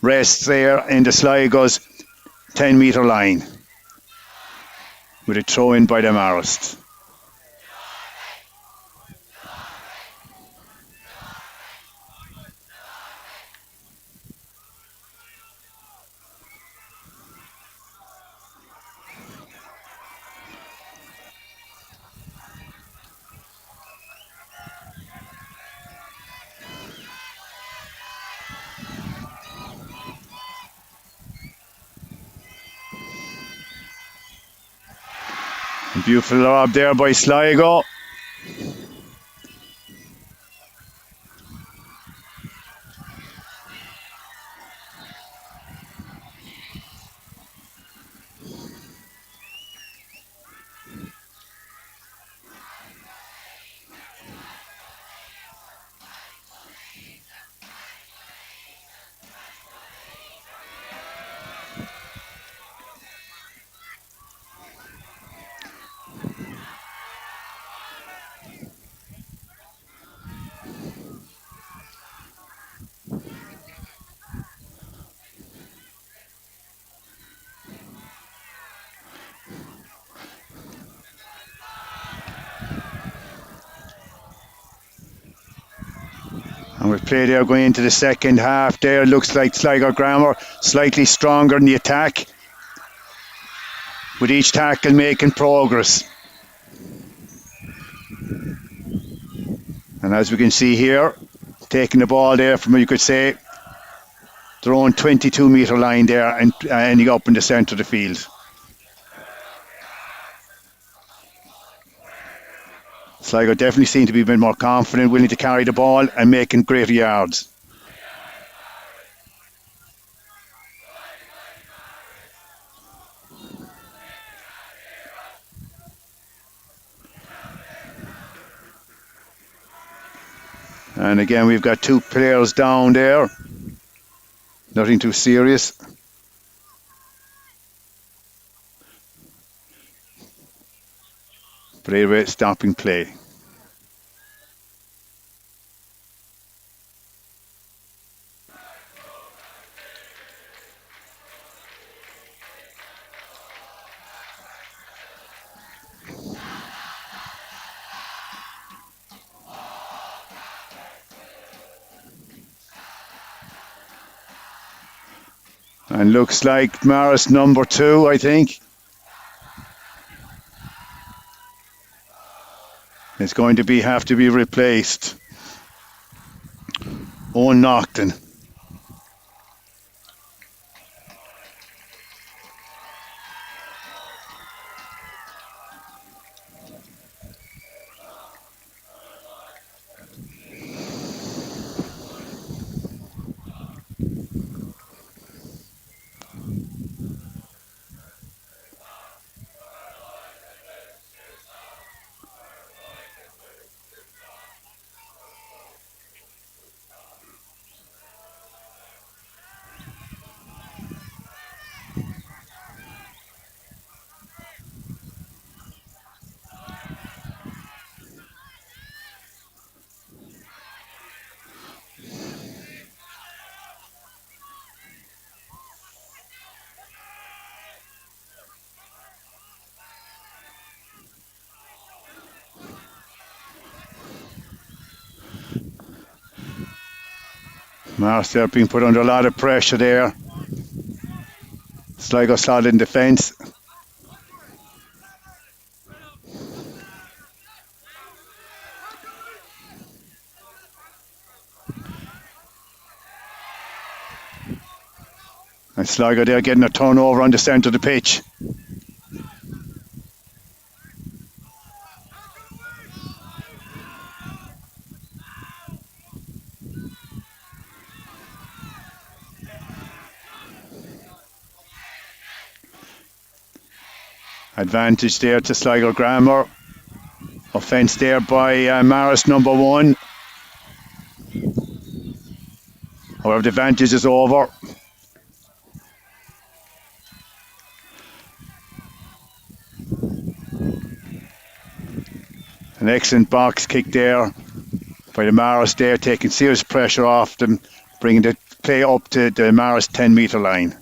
rests there in the Sligo's 10-metre line. With a throw in by the Marist. Beautiful lob there by Sligo. And with play there going into the second half there, looks like Sligo Grammar slightly stronger in the attack. With each tackle making progress. And as we can see here, taking the ball there from, you could say, their own 22-metre line there and ending up in the centre of the field. Sligo definitely seem to be a bit more confident, willing to carry the ball and making greater yards. And again, we've got two players down there. Nothing too serious. But anyway, stopping play. And looks like Marist number 2, I think. It's going to have to be replaced. Owen Naughton. Marist are being put under a lot of pressure there. Sligo solid in defence. And Sligo there getting a turnover on the centre of the pitch. Advantage there to Sligo Grammar. Offence there by Marist, number 1. However, the advantage is over. An excellent box kick there by the Marist there, taking serious pressure off them, bringing the play up to the Marist 10-metre line.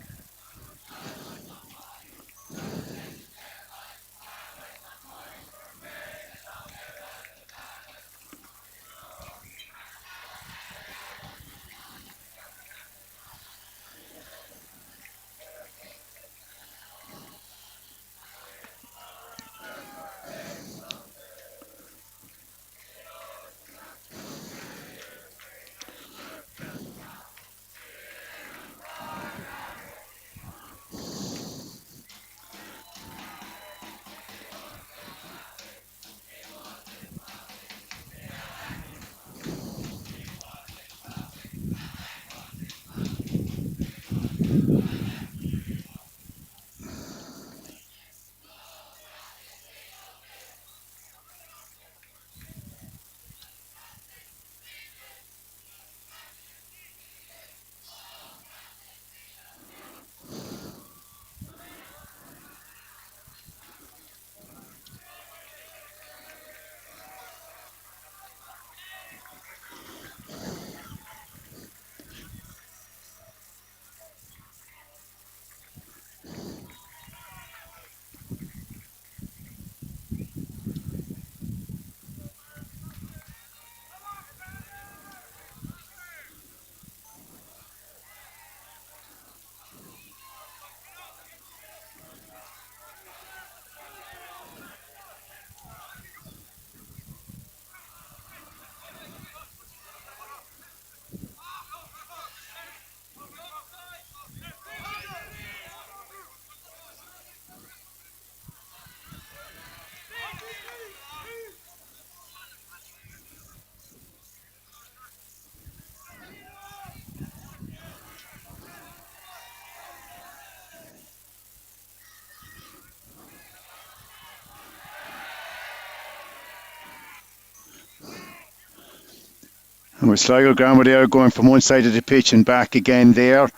And with Sligo Grammar there going from one side of the pitch and back again there,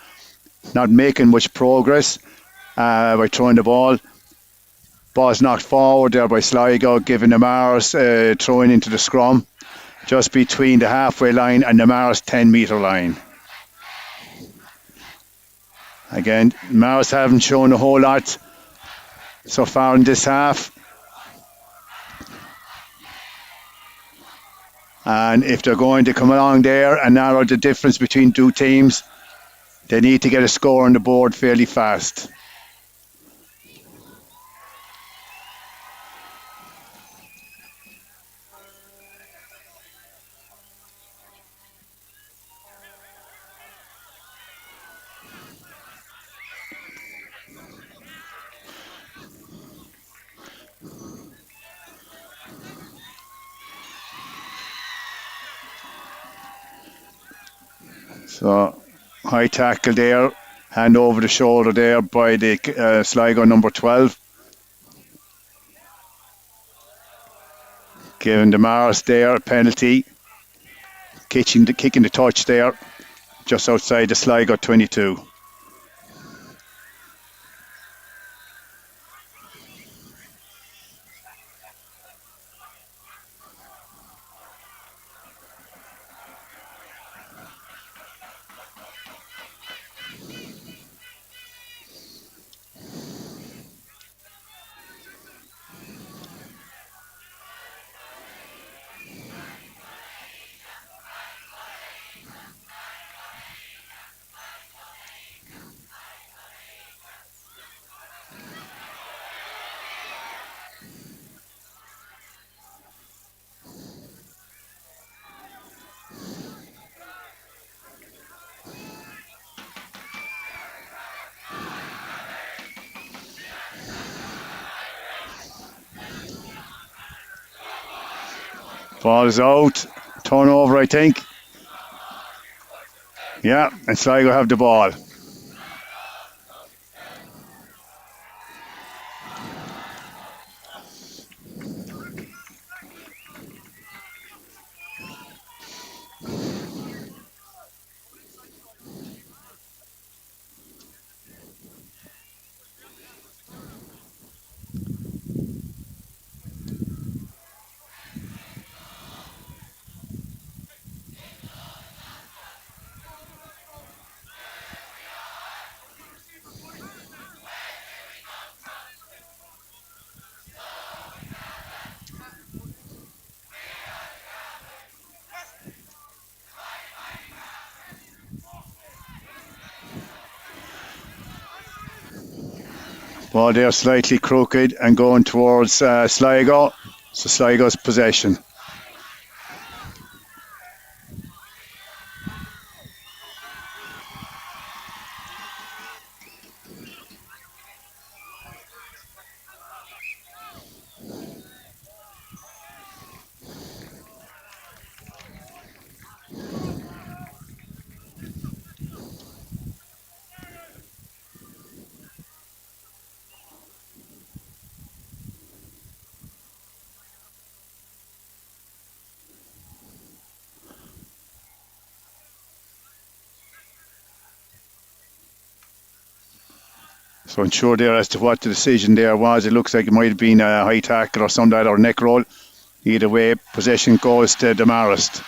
not making much progress by throwing the ball. Ball's knocked forward there by Sligo, giving the Marist throwing into the scrum, just between the halfway line and the Marist 10-metre line. Again, Marist haven't shown a whole lot so far in this half. And if they're going to come along there and narrow the difference between two teams, they need to get a score on the board fairly fast. So, high tackle there, hand over the shoulder there by the Sligo number 12. Giving the Marist there a penalty. Kicking the touch there, just outside the Sligo 22. Ball is out. Turnover, I think. Yeah, and Sligo have the ball. Ball there slightly crooked and going towards Sligo. So Sligo's possession. So unsure there as to what the decision there was. It looks like it might have been a high tackle or something like that, or neck roll. Either way, possession goes to the Marist.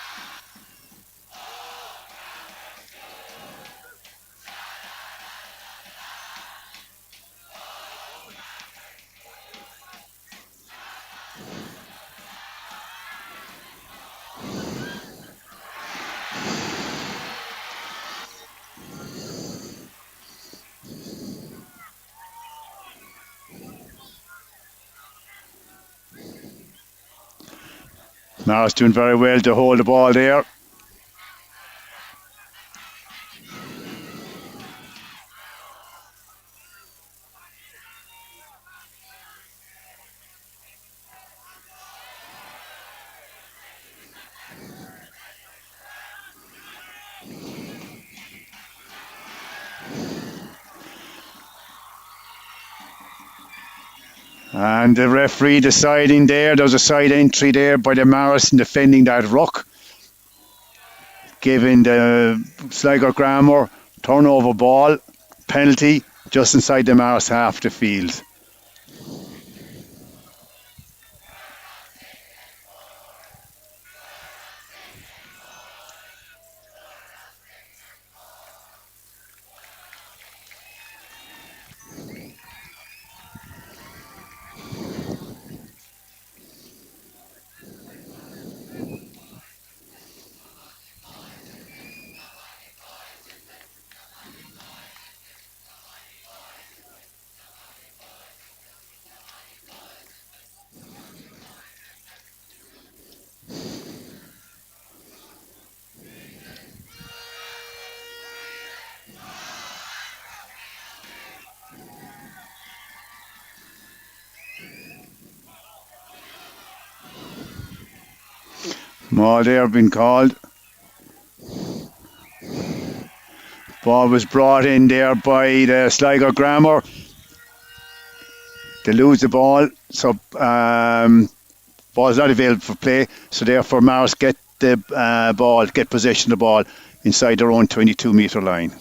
Marist doing very well to hold the ball there. And the referee deciding there's a side entry there by the Marist defending that ruck, giving the Sligo Grammar turnover ball penalty just inside the Marist half the field. Maul there been called. Ball was brought in there by the Sligo Grammar. They lose the ball, so ball's not available for play. So therefore, Marist get the ball, get possession of the ball inside their own 22-metre line.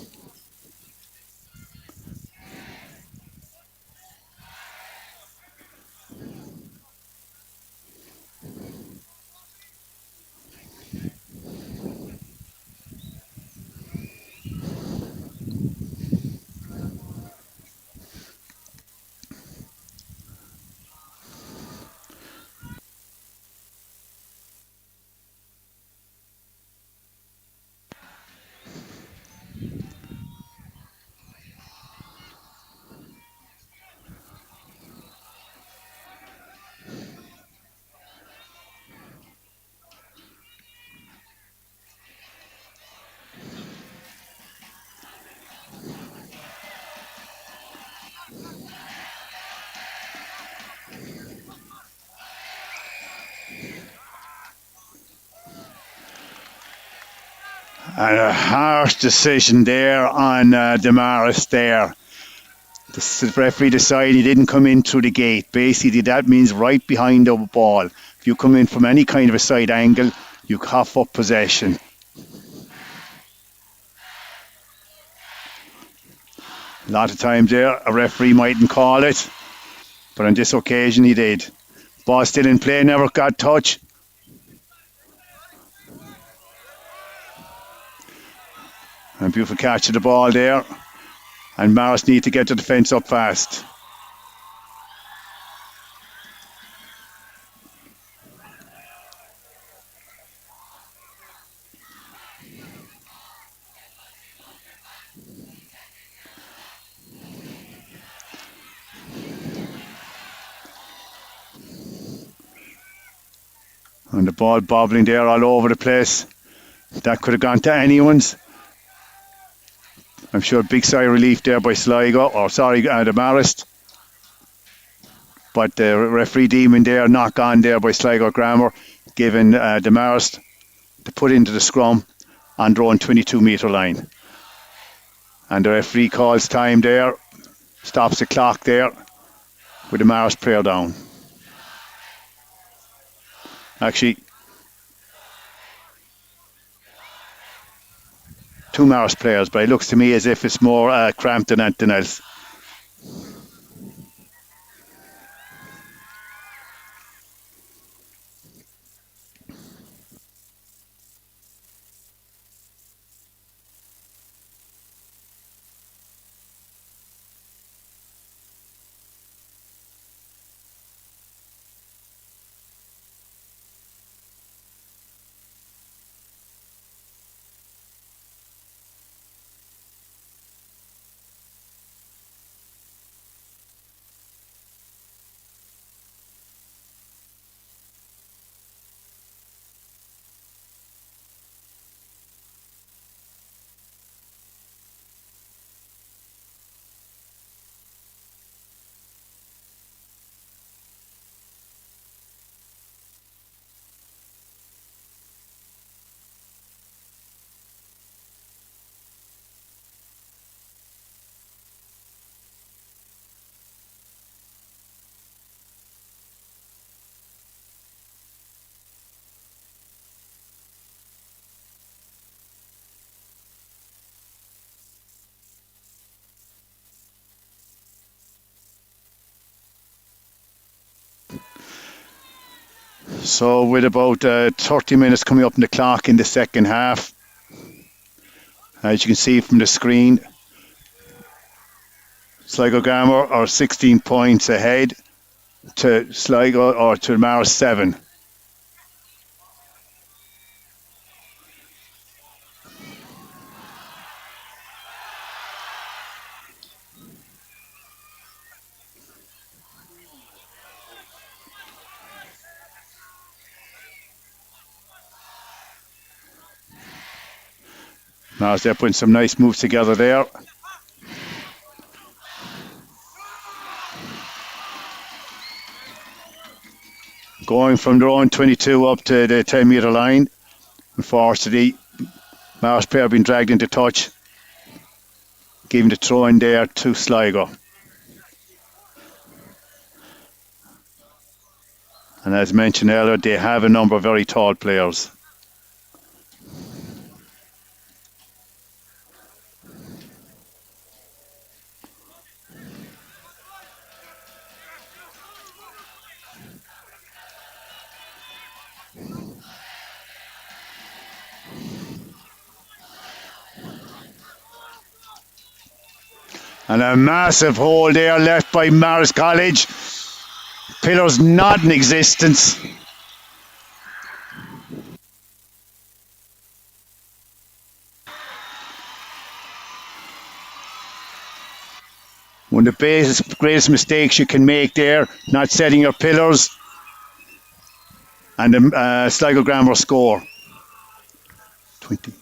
And a harsh decision there on the Marist there. The referee decided he didn't come in through the gate. Basically, that means right behind the ball. If you come in from any kind of a side angle, you cough up possession. A lot of times there, a referee mightn't call it, but on this occasion he did. Ball still in play, never got touch. And beautiful catch of the ball there. And Marist need to get the defence up fast. And the ball bobbling there all over the place. That could have gone to anyone's. I'm sure big sigh of relief there by Sligo, the Marist. But the referee deeming there, knock on there by Sligo Grammar, giving the Marist to put into the scrum on their own 22-metre line. And the referee calls time there, stops the clock there with the Marist player down. Actually, two Marist players, but it looks to me as if it's more cramped than anything else. So with about 30 minutes coming up in the clock in the second half, as you can see from the screen, Sligo Grammar are 16 points ahead to Sligo or to Marist 7. Marist they're putting some nice moves together there. Going from their own 22 up to the 10-metre line. Unfortunately, Marist player being dragged into touch, giving the throw in there to Sligo. And as mentioned earlier, they have a number of very tall players. And a massive hole there left by Marist College. Pillars not in existence. One of the greatest mistakes you can make there, not setting your pillars. And the Sligo Grammar score. 20.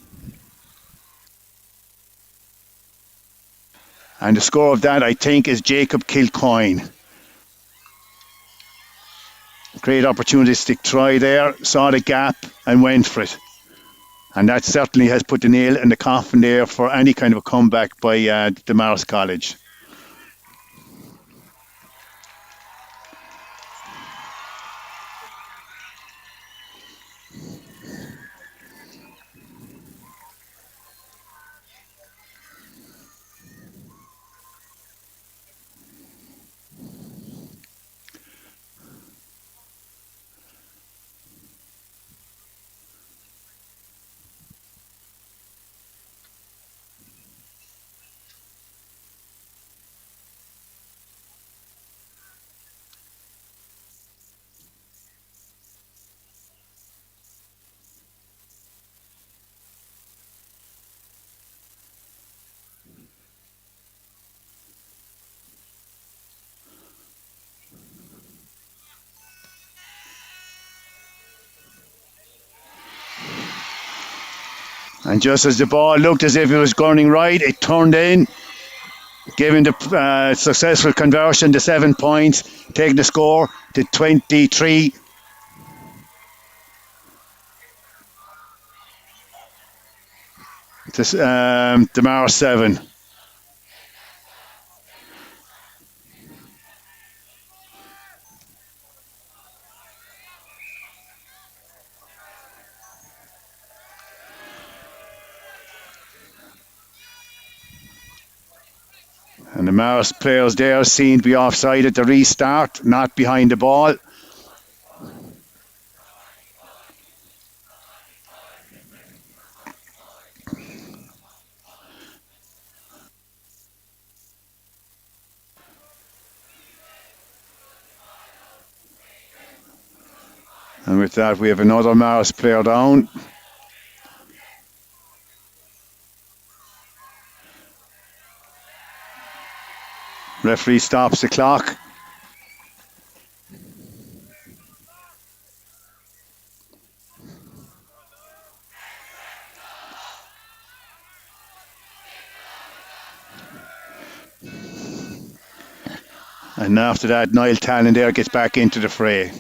And the score of that, I think, is Jacob Kilcoyne. Great opportunistic try there, saw the gap and went for it. And that certainly has put the nail in the coffin there for any kind of a comeback by the Marist College. And just as the ball looked as if it was going right, it turned in, giving the successful conversion to 7 points, taking the score to 23. To Marist 7. And the Marist players there seem to be offside at the restart, not behind the ball. And with that, we have another Marist player down. Referee stops the clock. And after that, Niall Talon there gets back into the fray.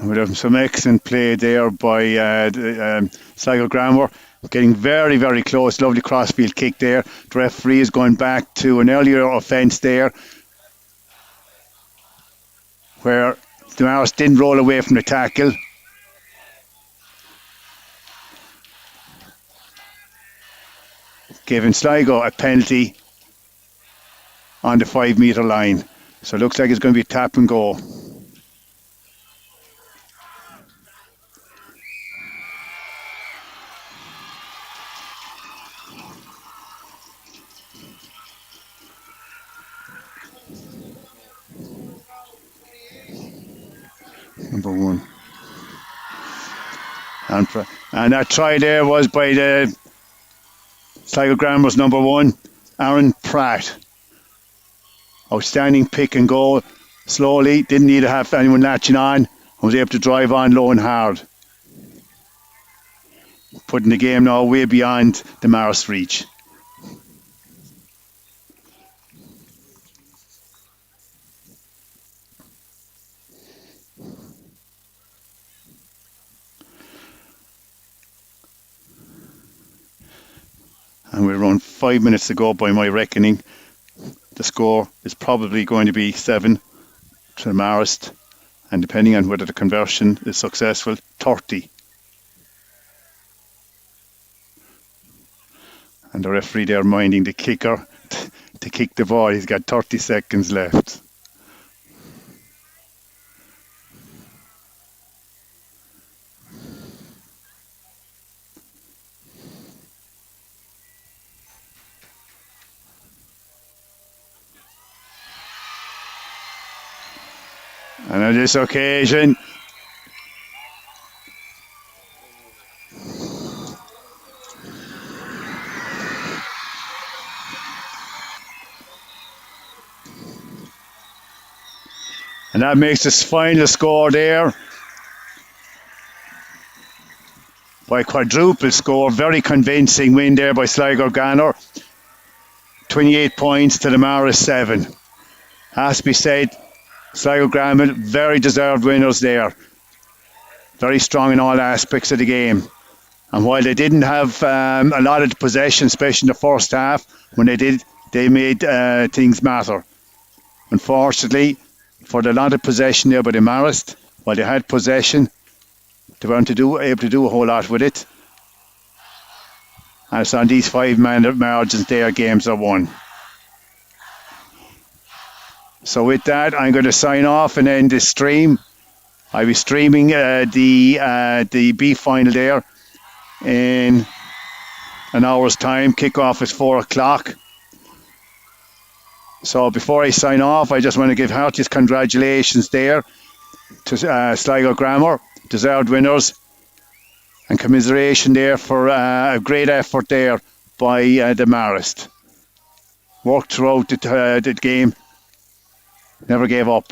We have some excellent play there by Sligo Grammar, getting very, very close. Lovely crossfield kick there. The referee is going back to an earlier offence there, where the Marist didn't roll away from the tackle. Giving Sligo a penalty on the 5 metre line. So it looks like it's going to be a tap and go. Number 1. And that try there was by the Sligo Grammar's number 1, Aaron Pratt. Outstanding pick and go. Slowly, didn't need to have anyone latching on. Was able to drive on low and hard. putting the game now way beyond the Marist reach. And we're around 5 minutes to go by my reckoning. The score is probably going to be 7 to Marist, and depending on whether the conversion is successful, 30. And the referee there minding the kicker to kick the ball. He's got 30 seconds left. And on this occasion, and that makes this final score there by quadruple score. Very convincing win there by Sligo Granor. 28 points to the Marist 7. Has to be said, Sligo Granor, very deserved winners there. Very strong in all aspects of the game. And while they didn't have a lot of possession, especially in the first half, when they did, they made things matter. Unfortunately, for the lot of possession there by the Marist, while they had possession, they weren't able to do a whole lot with it. And it's on these 5-man margins there, games are won. So with that, I'm going to sign off and end this stream. I'll be streaming the B final there in an hour's time. Kickoff is 4 o'clock. So before I sign off, I just want to give heartiest congratulations there to Sligo Granor, deserved winners, and commiseration there for a great effort there by the Marist. Worked throughout the game, never gave up.